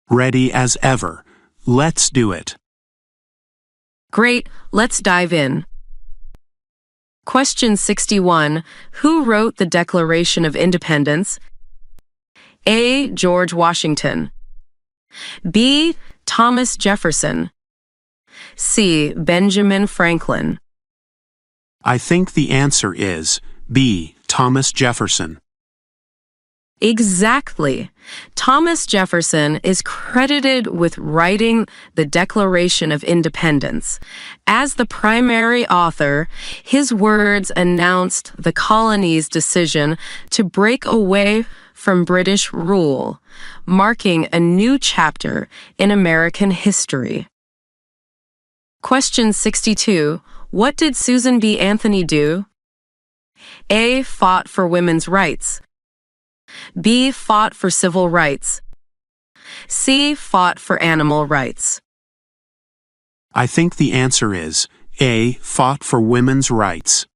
Ready as ever. Let's do it. Great, let's dive in. Question 61. Who wrote the Declaration of Independence? A. George Washington. B. Thomas Jefferson. C. Benjamin Franklin. I think the answer is B. Thomas Jefferson. Exactly. Thomas Jefferson is credited with writing the Declaration of Independence. As the primary author, his words announced the colony's decision to break away from British rule, marking a new chapter in American history. Question 62. What did Susan B. Anthony do? A. Fought for women's rights. B. Fought for civil rights. C. Fought for animal rights. I think the answer is A. Fought for women's rights.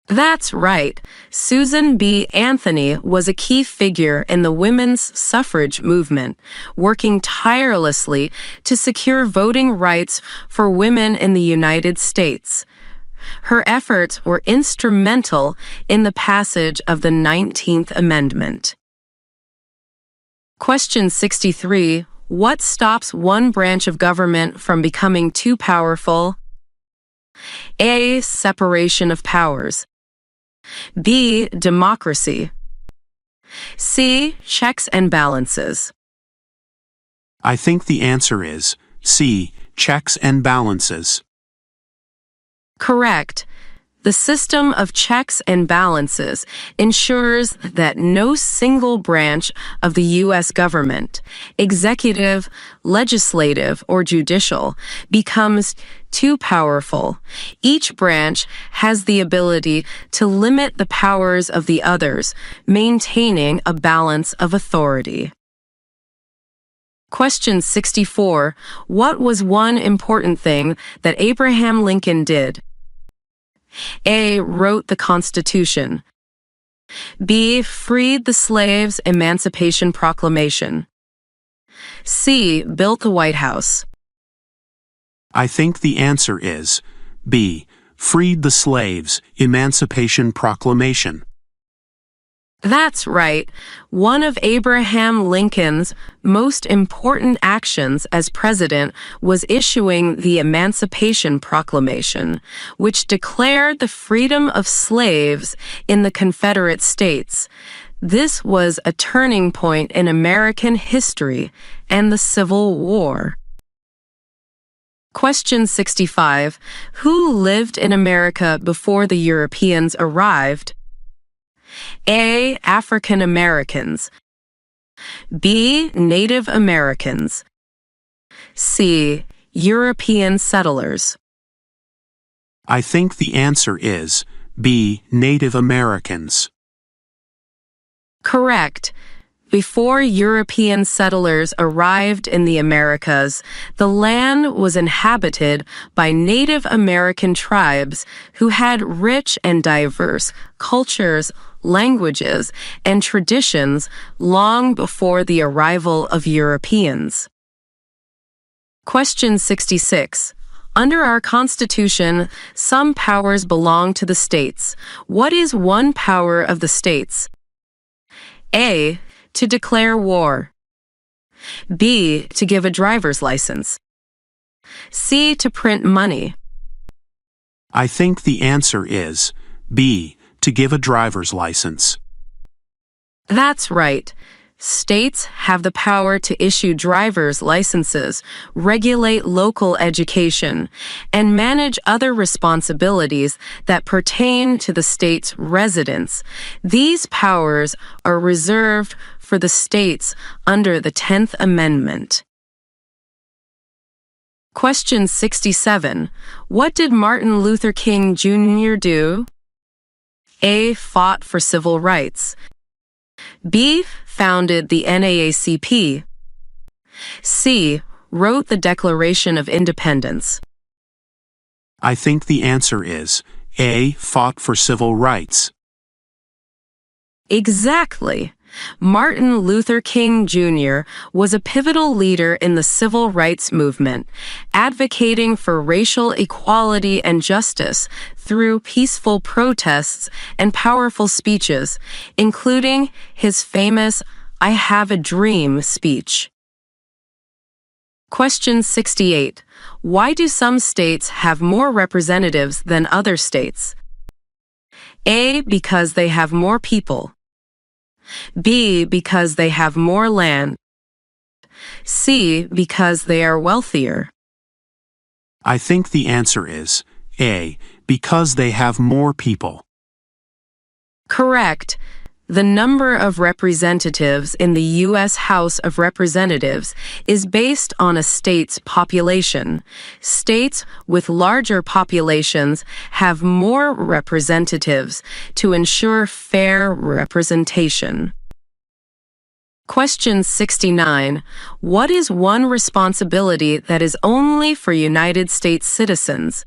That's right. Susan B. Anthony was a key figure in the women's suffrage movement, working tirelessly to secure voting rights for women in the United States. Her efforts were instrumental in the passage of the 19th Amendment. Question 63. What stops one branch of government from becoming too powerful? A. Separation of powers. B. Democracy. C. Checks and balances. I think the answer is C. Checks and balances. Correct. The system of checks and balances ensures that no single branch of the U.S. government, executive, legislative, or judicial, becomes too powerful. Each branch has the ability to limit the powers of the others, maintaining a balance of authority. Question 64. What was one important thing that Abraham Lincoln did? A. Wrote the Constitution. B. Freed the slaves' Emancipation Proclamation. C. Built the White House. I think the answer is B. Freed the slaves' Emancipation Proclamation. That's right. One of Abraham Lincoln's most important actions as president was issuing the Emancipation Proclamation, which declared the freedom of slaves in the Confederate States. This was a turning point in American history and the Civil War. Question 65. Who lived in America before the Europeans arrived? A. African Americans. B. Native Americans. C. European settlers. I think the answer is B. Native Americans. Correct. Before European settlers arrived in the Americas, the land was inhabited by Native American tribes who had rich and diverse cultures, languages, and traditions long before the arrival of Europeans. Question 66. Under our Constitution, some powers belong to the states. What is one power of the states? A. To declare war. B. To give a driver's license. C. To print money. I think the answer is B. To give a driver's license. That's right. States have the power to issue driver's licenses, regulate local education, and manage other responsibilities that pertain to the state's residents. These powers are reserved for the states under the 10th Amendment. Question 67. What did Martin Luther King Jr. do? A. Fought for civil rights. B. Founded the NAACP. C. Wrote the Declaration of Independence. I think the answer is A. Fought for civil rights. Exactly. Martin Luther King Jr. was a pivotal leader in the civil rights movement, advocating for racial equality and justice through peaceful protests and powerful speeches, including his famous "I Have a Dream" speech. Question 68. Why do some states have more representatives than other states? A. Because they have more people. B. Because they have more land. C. Because they are wealthier. I think the answer is A. Because they have more people. Correct. The number of representatives in the U.S. House of Representatives is based on a state's population. States with larger populations have more representatives to ensure fair representation. Question 69. What is one responsibility that is only for United States citizens?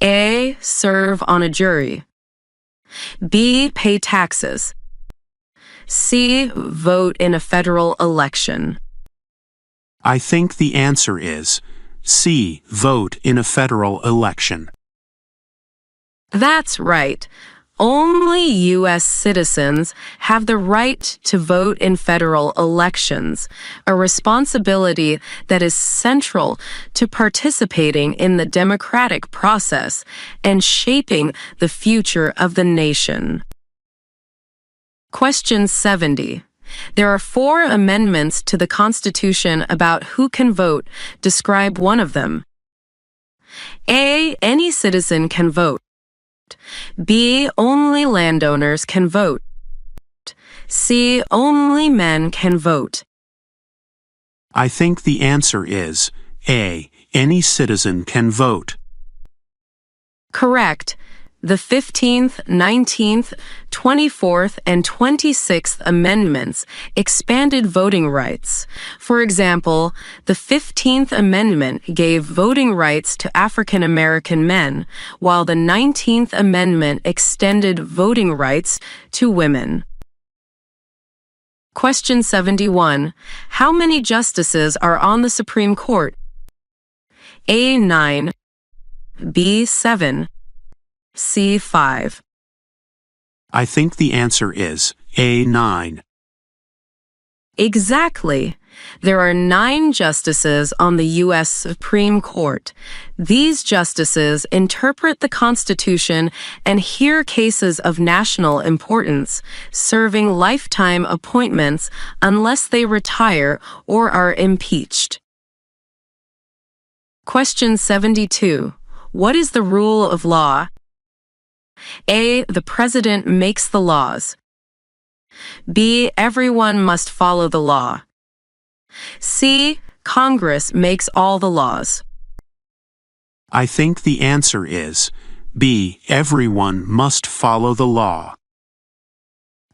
A. Serve on a jury. B. Pay taxes. C. Vote in a federal election. I think the answer is C. Vote in a federal election. That's right. Only U.S. citizens have the right to vote in federal elections, a responsibility that is central to participating in the democratic process and shaping the future of the nation. Question 70. There are 4 amendments to the Constitution about who can vote. Describe one of them. A. Any citizen can vote. B. Only landowners can vote. C. Only men can vote. I think the answer is A. Any citizen can vote. Correct. The 15th, 19th, 24th, and 26th Amendments expanded voting rights. For example, the 15th Amendment gave voting rights to African American men, while the 19th Amendment extended voting rights to women. Question 71. How many justices are on the Supreme Court? A. 9, B. 7, C. 5. I think the answer is A. 9. Exactly. There are 9 justices on the U.S. Supreme Court. These justices interpret the Constitution and hear cases of national importance, serving lifetime appointments unless they retire or are impeached. Question 72. What is the rule of law? A. The President makes the laws. B. Everyone must follow the law. C. Congress makes all the laws. I think the answer is B. Everyone must follow the law.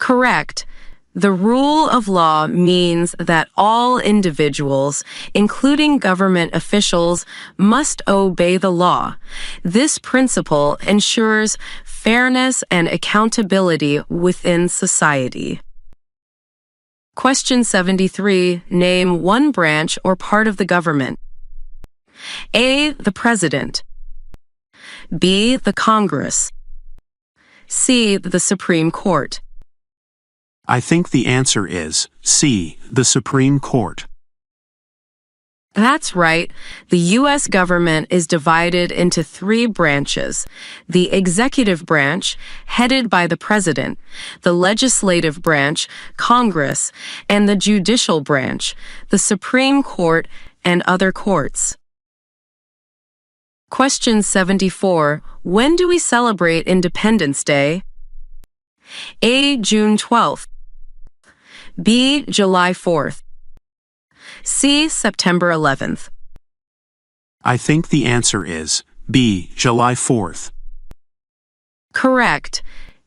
Correct. The rule of law means that all individuals, including government officials, must obey the law. This principle ensures fairness and accountability within society. Question 73. Name one branch or part of the government. A. The President. B. The Congress. C. The Supreme Court. I think the answer is C. The Supreme Court. That's right. The U.S. government is divided into 3 branches: the executive branch, headed by the President, the legislative branch, Congress, and the judicial branch, the Supreme Court and other courts. Question 74. When do we celebrate Independence Day? A. June 12th. B. July 4th. C. September 11th. I think the answer is B. July 4th. Correct.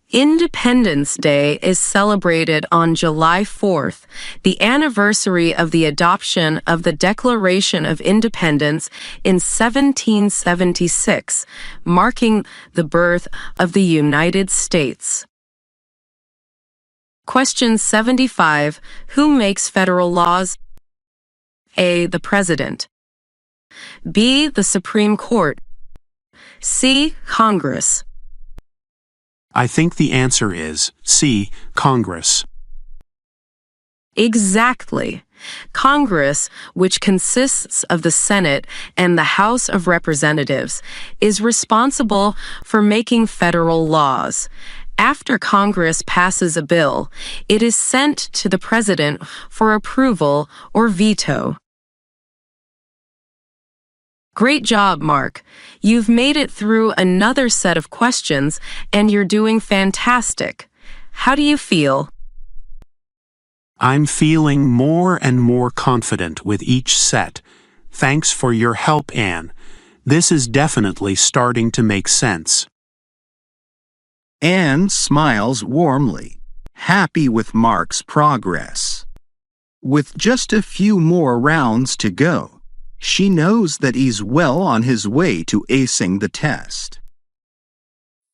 Independence Day is celebrated on July 4th, the anniversary of the adoption of the Declaration of Independence in 1776, marking the birth of the United States. Question 75. Who makes federal laws? A. The President. B. The Supreme Court. C. Congress. I think the answer is C. Congress. Exactly. Congress, which consists of the Senate and the House of Representatives, is responsible for making federal laws. After Congress passes a bill, it is sent to the President for approval or veto. Great job, Mark. You've made it through another set of questions, and you're doing fantastic. How do you feel? I'm feeling more and more confident with each set. Thanks for your help, Anne. This is definitely starting to make sense. Anne smiles warmly, happy with Mark's progress. With just a few more rounds to go, she knows that he's well on his way to acing the test.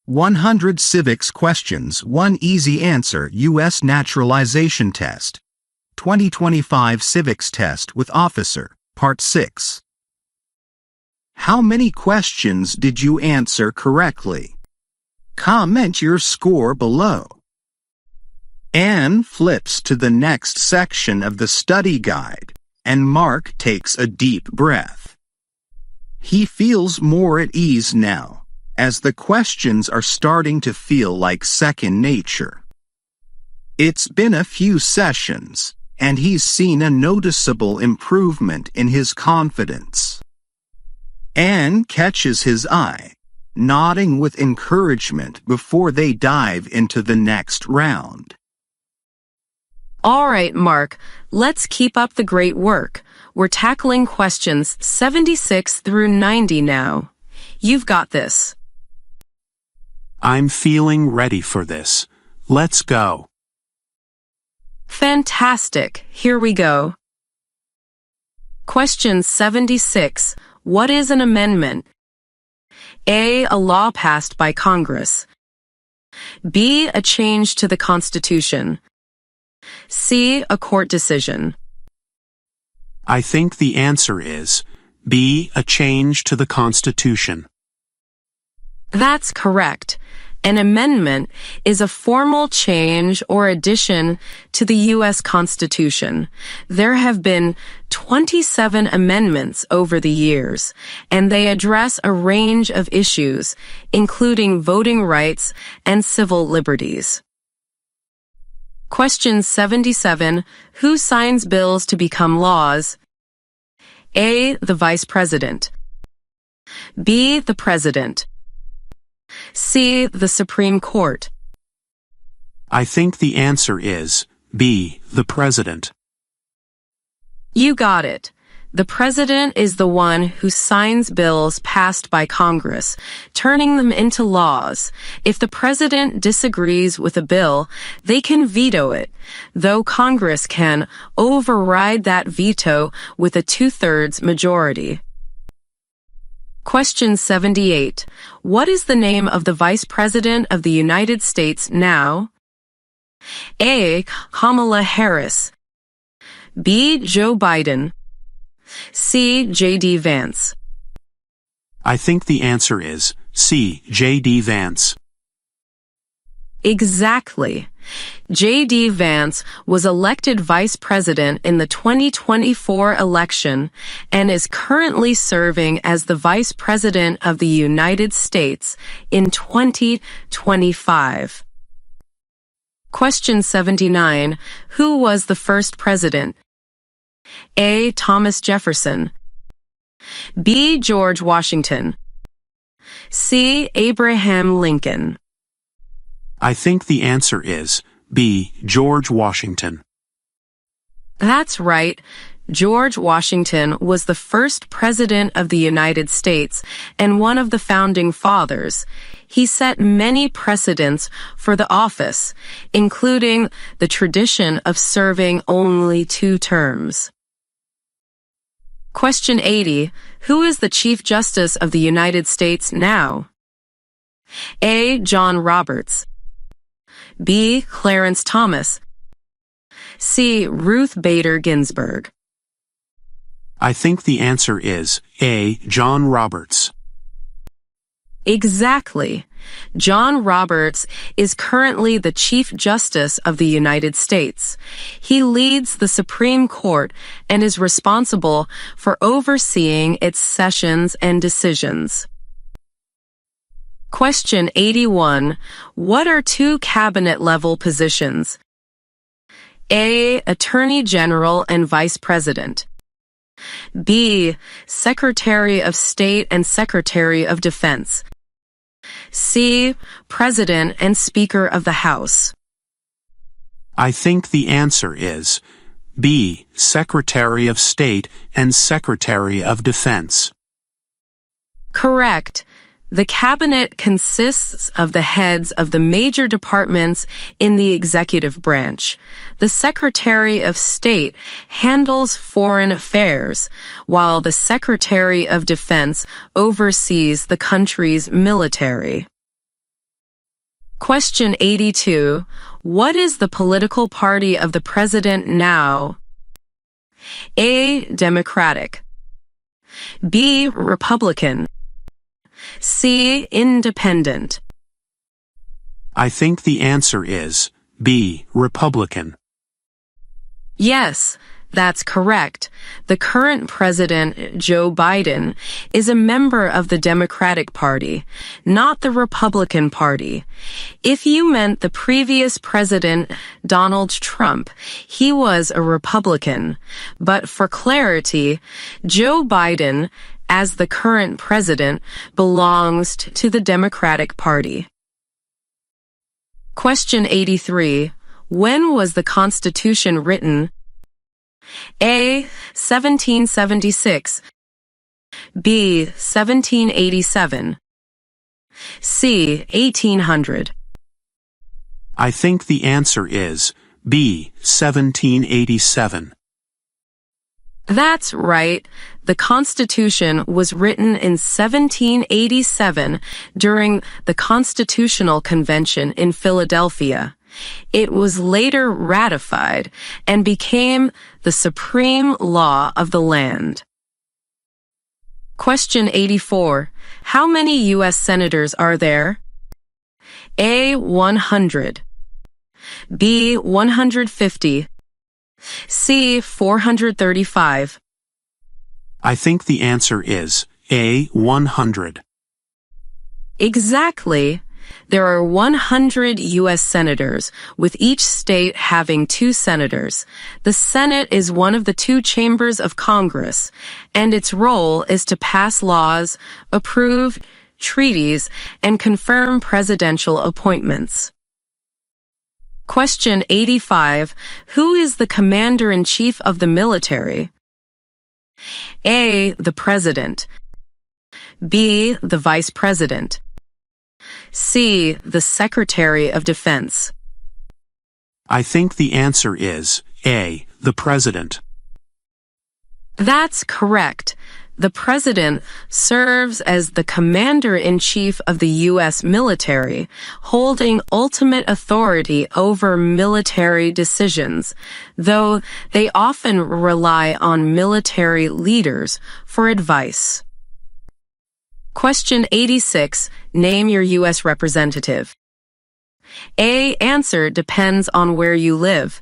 100 Civics questions, 1 easy answer. U.S. Naturalization Test. 2025 Civics Test with Officer, Part 6. How many questions did you answer correctly? Comment your score below. Anne flips to the next section of the study guide, and Mark takes a deep breath. He feels more at ease now, as the questions are starting to feel like second nature. It's been a few sessions, and he's seen a noticeable improvement in his confidence. Anne catches his eye, nodding with encouragement before they dive into the next round. All right, Mark, let's keep up the great work. We're tackling questions 76 through 90 now. You've got this. I'm feeling ready for this. Let's go. Fantastic. Here we go. Question 76. What is an amendment? A law passed by Congress. B, a change to the Constitution. C, a court decision. I think the answer is B, a change to the Constitution. That's correct. An amendment is a formal change or addition to the U.S. Constitution. There have been 27 amendments over the years, and they address a range of issues, including voting rights and civil liberties. Question 77. Who signs bills to become laws? A, the Vice President. B, the President. C, the Supreme Court. I think the answer is B, the President. You got it. The President is the one who signs bills passed by Congress, turning them into laws. If the President disagrees with a bill, they can veto it, though Congress can override that veto with a 2/3 majority. Question 78. What is the name of the Vice President of the United States now? A, Kamala Harris. B, Joe Biden. C, J.D. Vance. I think the answer is C, J.D. Vance. Exactly. J.D. Vance was elected vice president in the 2024 election and is currently serving as the vice president of the United States in 2025. Question 79. Who was the first president? A, Thomas Jefferson. B, George Washington. C, Abraham Lincoln. I think the answer is B, George Washington. That's right. George Washington was the first president of the United States and one of the founding fathers. He set many precedents for the office, including the tradition of serving only 2 terms. Question 80. Who is the Chief Justice of the United States now? A, John Roberts. B, Clarence Thomas. C, Ruth Bader Ginsburg. I think the answer is A, John Roberts. Exactly. John Roberts is currently the Chief Justice of the United States. He leads the Supreme Court and is responsible for overseeing its sessions and decisions. Question 81. What are 2 cabinet-level positions? A, Attorney General and Vice President. B, Secretary of State and Secretary of Defense. C, President and Speaker of the House. I think the answer is B, Secretary of State and Secretary of Defense. Correct. The cabinet consists of the heads of the major departments in the executive branch. The Secretary of State handles foreign affairs, while the Secretary of Defense oversees the country's military. Question 82. What is the political party of the president now? A, Democratic. B, Republican. C, Independent. I think the answer is B. Republican. Yes, that's correct. The current president, Joe Biden, is a member of the Democratic Party, not the Republican Party. If you meant the previous president, Donald Trump, he was a Republican. But for clarity, Joe Biden, as the current president, belongs to the Democratic Party. Question 83. When was the Constitution written? A. 1776. B. 1787. C. 1800. I think the answer is B. 1787. That's right. The Constitution was written in 1787 during the Constitutional Convention in Philadelphia. It was later ratified and became the supreme law of the land. Question 84. How many U.S. senators are there? A. 100. B. 150. C. 435. I think the answer is A. 100. Exactly. There are 100 U.S. senators, with each state having 2 senators. The Senate is one of the 2 chambers of Congress, and its role is to pass laws, approve treaties, and confirm presidential appointments. Question 85. Who is the commander-in-chief of the military? A. The President. B. The Vice President. C. The Secretary of Defense. I think the answer is A. The President. That's correct. The President serves as the Commander-in-Chief of the U.S. military, holding ultimate authority over military decisions, though they often rely on military leaders for advice. Question 86. Name your U.S. representative. A. Answer depends on where you live.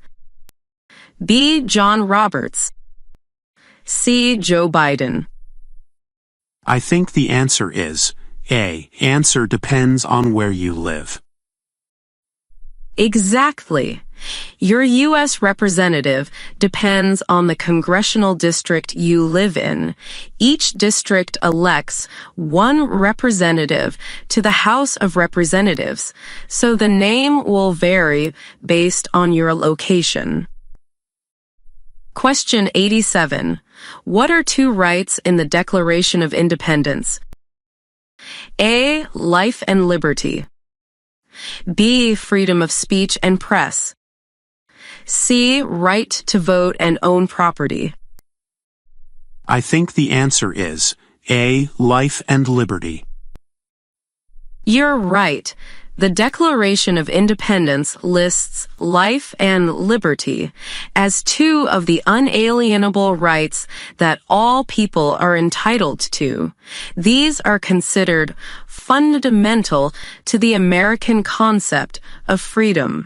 B. John Roberts. C. Joe Biden. I think the answer is A. Answer depends on where you live. Exactly. Your U.S. representative depends on the congressional district you live in. Each district elects one representative to the House of Representatives, so the name will vary based on your location. Question 87. What are 2 rights in the Declaration of Independence? A. Life and liberty. B. Freedom of speech and press. C. Right to vote and own property. I think the answer is A. Life and liberty. You're right. The Declaration of Independence lists life and liberty as 2 of the unalienable rights that all people are entitled to. These are considered fundamental to the American concept of freedom.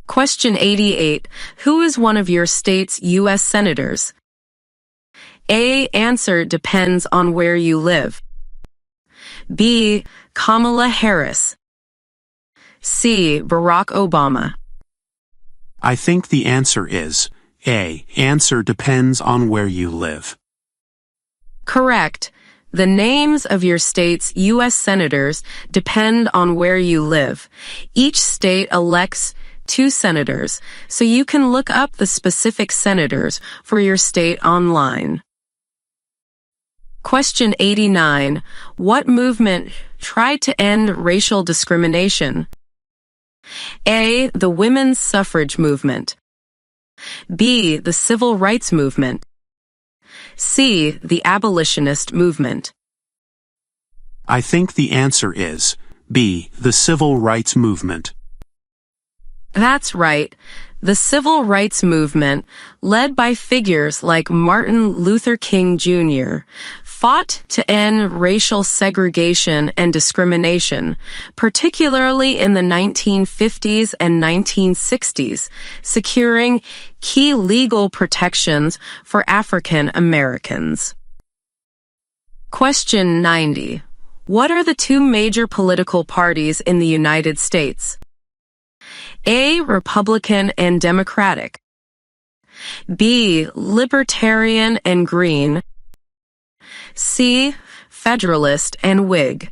Question 88. Who is one of your state's U.S. senators? A. Answer depends on where you live. B. Kamala Harris. C. Barack Obama. I think the answer is A. Answer depends on where you live. Correct. The names of your state's U.S. senators depend on where you live. Each state elects 2 senators, so you can look up the specific senators for your state online. Question 89. What movement tried to end racial discrimination? A. The women's suffrage movement. B. The civil rights movement. C. The abolitionist movement. I think the answer is B. The civil rights movement. That's right. The civil rights movement, led by figures like Martin Luther King Jr., fought to end racial segregation and discrimination, particularly in the 1950s and 1960s, securing key legal protections for African Americans. Question 90. What are the two major political parties in the United States? A. Republican and Democratic. B. Libertarian and Green. C. Federalist and Whig.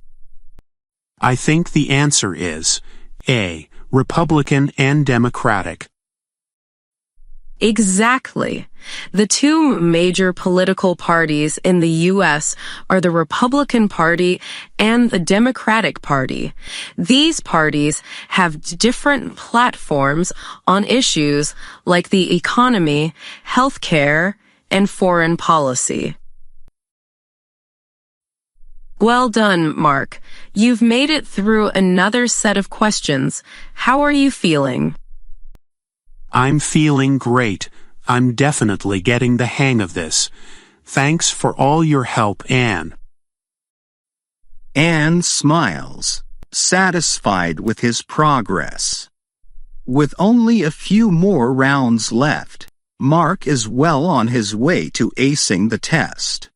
I think the answer is A. Republican and Democratic. Exactly. The two major political parties in the U.S. are the Republican Party and the Democratic Party. These parties have different platforms on issues like the economy, healthcare, and foreign policy. Well done, Mark. You've made it through another set of questions. How are you feeling? I'm feeling great. I'm definitely getting the hang of this. Thanks for all your help, Anne. Anne smiles, satisfied with his progress. With only a few more rounds left, Mark is well on his way to acing the test.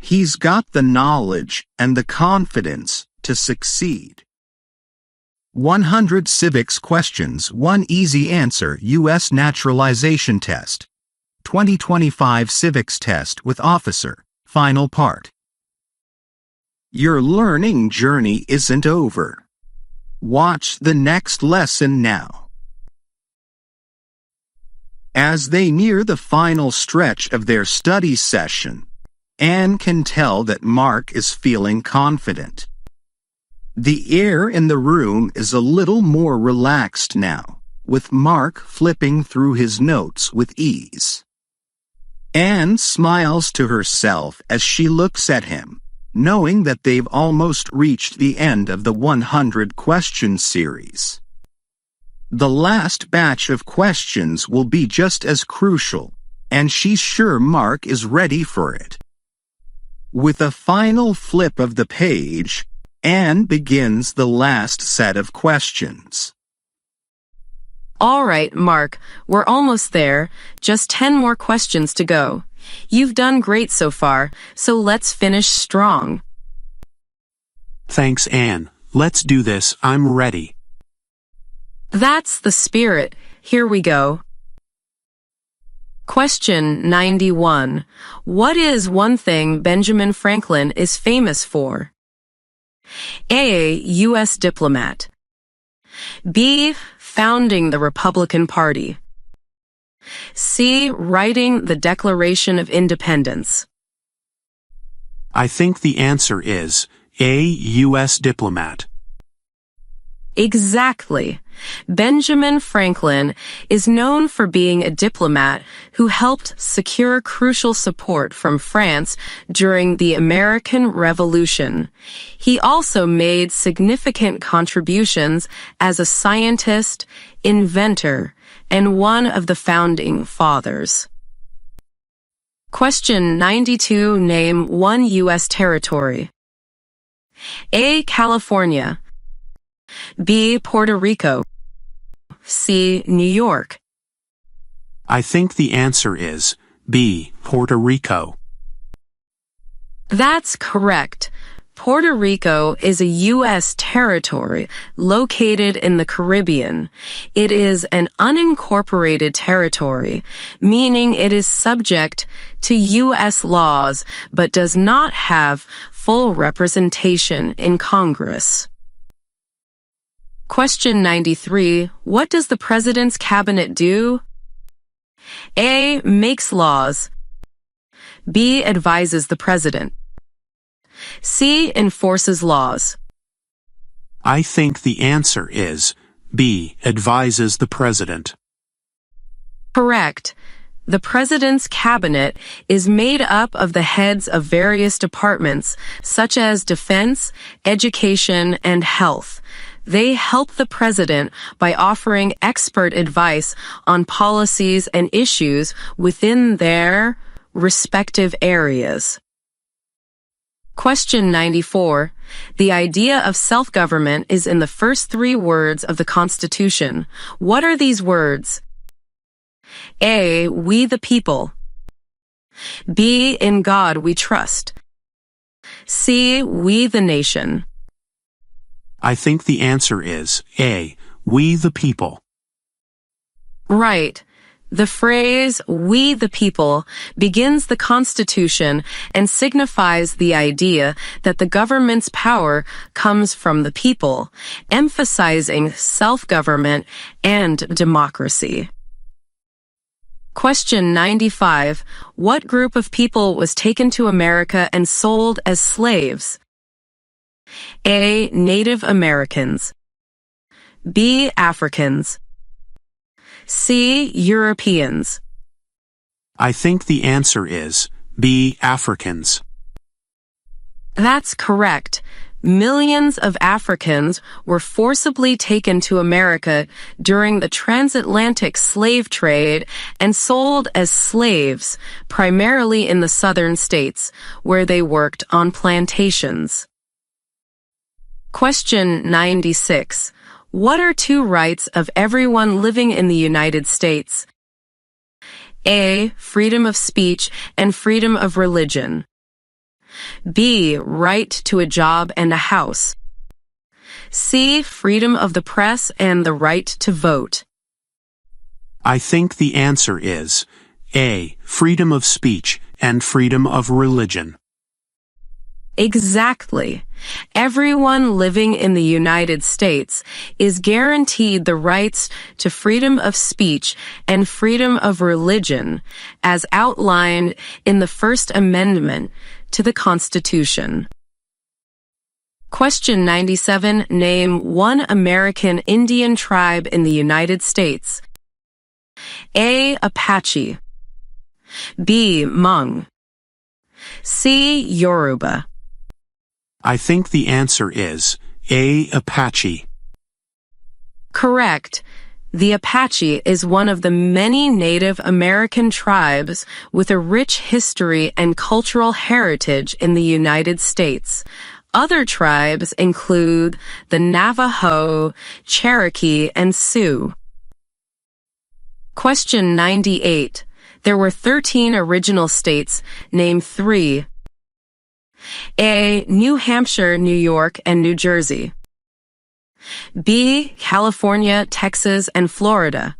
He's got the knowledge and the confidence to succeed. 100 Civics questions, 1 easy answer. U.S. Naturalization Test. 2025 Civics Test with Officer. Final part. Your learning journey isn't over. Watch the next lesson now. As they near the final stretch of their study session, Anne can tell that Mark is feeling confident. The air in the room is a little more relaxed now, with Mark flipping through his notes with ease. Anne smiles to herself as she looks at him, knowing that they've almost reached the end of the 100-question series. The last batch of questions will be just as crucial, and she's sure Mark is ready for it. With a final flip of the page, Anne begins the last set of questions. All right, Mark, we're almost there. Just 10 more questions to go. You've done great so far, so let's finish strong. Thanks, Anne. Let's do this. I'm ready. That's the spirit. Here we go. Question 91. What is one thing Benjamin Franklin is famous for? A. U.S. diplomat. B. Founding the Republican Party. C. Writing the Declaration of Independence. I think the answer is A. U.S. diplomat. Exactly. Benjamin Franklin is known for being a diplomat who helped secure crucial support from France during the American Revolution. He also made significant contributions as a scientist, inventor, and one of the founding fathers. Question 92. Name one U.S. territory. A. California. B. Puerto Rico. C. New York. I think the answer is B. Puerto Rico. That's correct. Puerto Rico is a U.S. territory located in the Caribbean. It is an unincorporated territory, meaning it is subject to U.S. laws but does not have full representation in Congress. Question 93. What does the President's Cabinet do? A. Makes laws. B. Advises the President. C. Enforces laws. I think the answer is B. Advises the President. Correct. The President's Cabinet is made up of the heads of various departments, such as Defense, Education, and Health. They help the President by offering expert advice on policies and issues within their respective areas. Question 94. The idea of self-government is in the first three words of the Constitution. What are these words? A. We the people. B. In God we trust. C. We the nation. I think the answer is A. We the people. Right. The phrase, we the people, begins the Constitution and signifies the idea that the government's power comes from the people, emphasizing self-government and democracy. Question 95. What group of people was taken to America and sold as slaves? A. Native Americans. B. Africans. C. Europeans. I think the answer is B. Africans. That's correct. Millions of Africans were forcibly taken to America during the transatlantic slave trade and sold as slaves, primarily in the southern states, where they worked on plantations. Question 96. What are two rights of everyone living in the United States? A. Freedom of speech and freedom of religion. B. Right to a job and a house. C. Freedom of the press and the right to vote. I think the answer is A. Freedom of speech and freedom of religion. Exactly. Everyone living in the United States is guaranteed the rights to freedom of speech and freedom of religion, as outlined in the First Amendment to the Constitution. Question 97. Name one American Indian tribe in the United States. A. Apache. B. Hmong. C. Yoruba. I think the answer is A. Apache. Correct. The Apache is one of the many Native American tribes with a rich history and cultural heritage in the United States. Other tribes include the Navajo, Cherokee, and Sioux. Question 98. There were 13 original states. Name 3. A. New Hampshire, New York, and New Jersey. B. California, Texas, and Florida.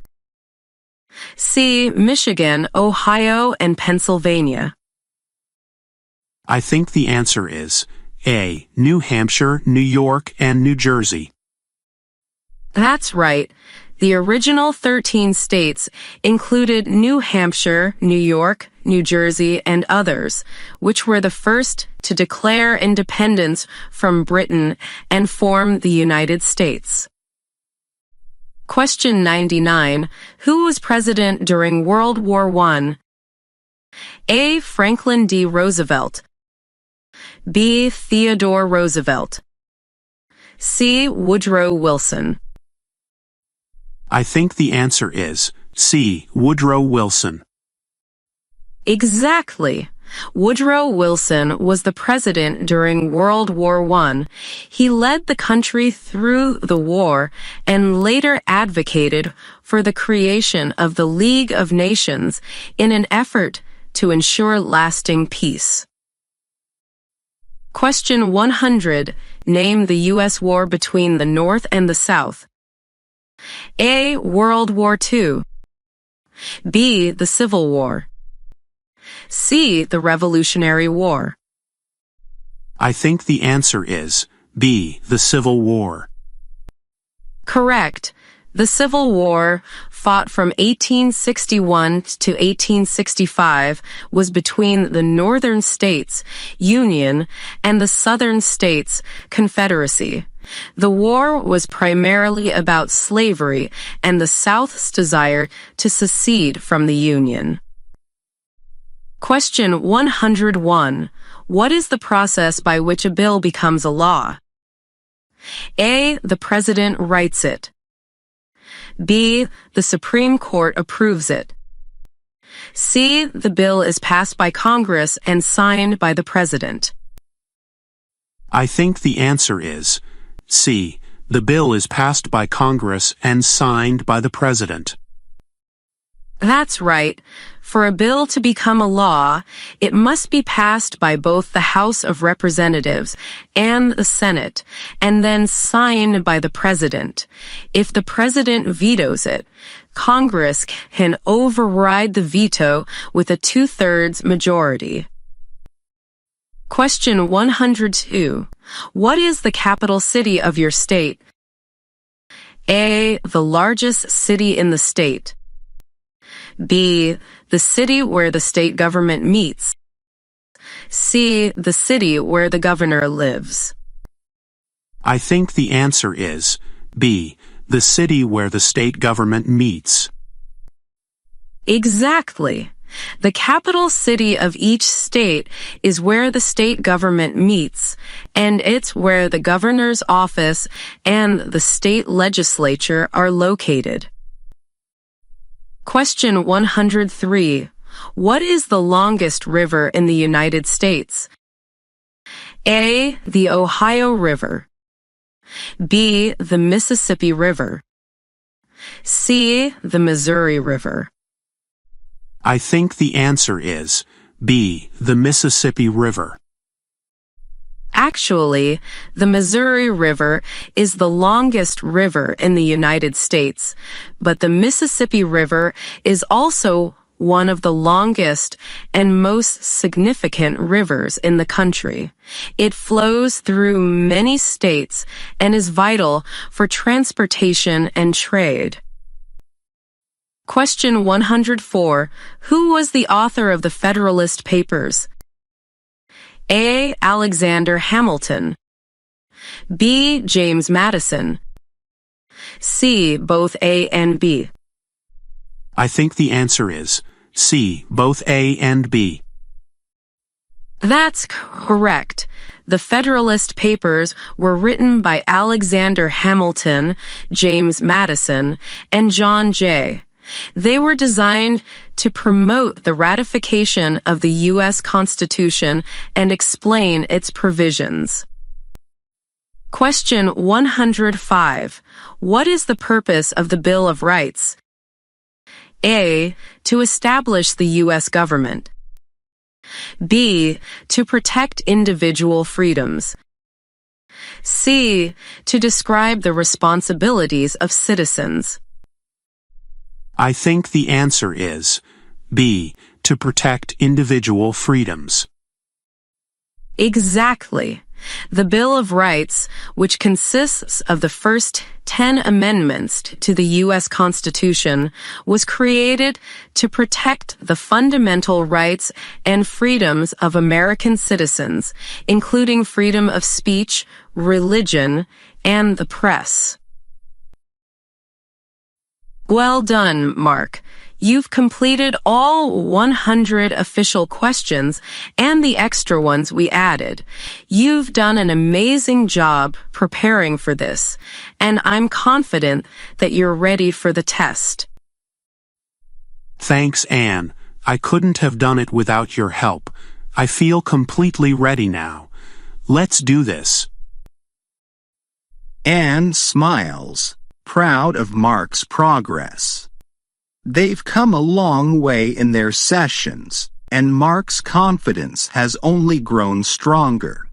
C. Michigan, Ohio, and Pennsylvania. I think the answer is A. New Hampshire, New York, and New Jersey. That's right. The original 13 states included New Hampshire, New York, New Jersey, and others, which were the first to declare independence from Britain and form the United States. Question 99. Who was president during World War I? A. Franklin D. Roosevelt. B. Theodore Roosevelt. C. Woodrow Wilson. I think the answer is C. Woodrow Wilson. Exactly. Woodrow Wilson was the president during World War I. He led the country through the war and later advocated for the creation of the League of Nations in an effort to ensure lasting peace. Question 100. Name the U.S. war between the North and the South. A. World War II. B. The Civil War. C. The Revolutionary War. I think the answer is B. The Civil War. Correct. The Civil War, fought from 1861 to 1865, was between the Northern States, Union, and the Southern States, Confederacy. The war was primarily about slavery and the South's desire to secede from the Union. Question 101. What is the process by which a bill becomes a law? A. The President writes it. B. The Supreme Court approves it. C. The bill is passed by Congress and signed by the President. I think the answer is C. The bill is passed by Congress and signed by the President. That's right. For a bill to become a law, it must be passed by both the House of Representatives and the Senate, and then signed by the President. If the President vetoes it, Congress can override the veto with a 2/3 majority. Question 102. What is the capital city of your state? A. The largest city in the state. B. The city where the state government meets. C. The city where the governor lives. I think the answer is B. The city where the state government meets. Exactly. The capital city of each state is where the state government meets, and it's where the governor's office and the state legislature are located. Question 103. What is the longest river in the United States? A. The Ohio River. B. The Mississippi River. C. The Missouri River. I think the answer is B. The Mississippi River. Actually, the Missouri River is the longest river in the United States, but the Mississippi River is also one of the longest and most significant rivers in the country. It flows through many states and is vital for transportation and trade. Question 104. Who was the author of the Federalist Papers? A. Alexander Hamilton. B. James Madison. C. Both A and B. I think the answer is C. Both A and B. That's correct. The Federalist Papers were written by Alexander Hamilton, James Madison, and John Jay. They were designed to promote the ratification of the U.S. Constitution and explain its provisions. Question 105. What is the purpose of the Bill of Rights? A. To establish the U.S. government. B. To protect individual freedoms. C. To describe the responsibilities of citizens. I think the answer is B. To protect individual freedoms. Exactly. The Bill of Rights, which consists of the first 10 amendments to the U.S. Constitution, was created to protect the fundamental rights and freedoms of American citizens, including freedom of speech, religion, and the press. Well done, Mark. You've completed all 100 official questions and the extra ones we added. You've done an amazing job preparing for this, and I'm confident that you're ready for the test. Thanks, Anne. I couldn't have done it without your help. I feel completely ready now. Let's do this. Anne smiles, proud of Mark's progress. They've come a long way in their sessions, and Mark's confidence has only grown stronger.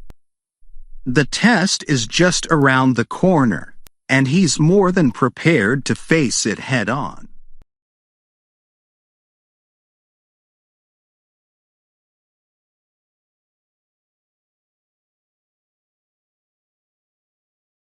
The test is just around the corner, and he's more than prepared to face it head-on.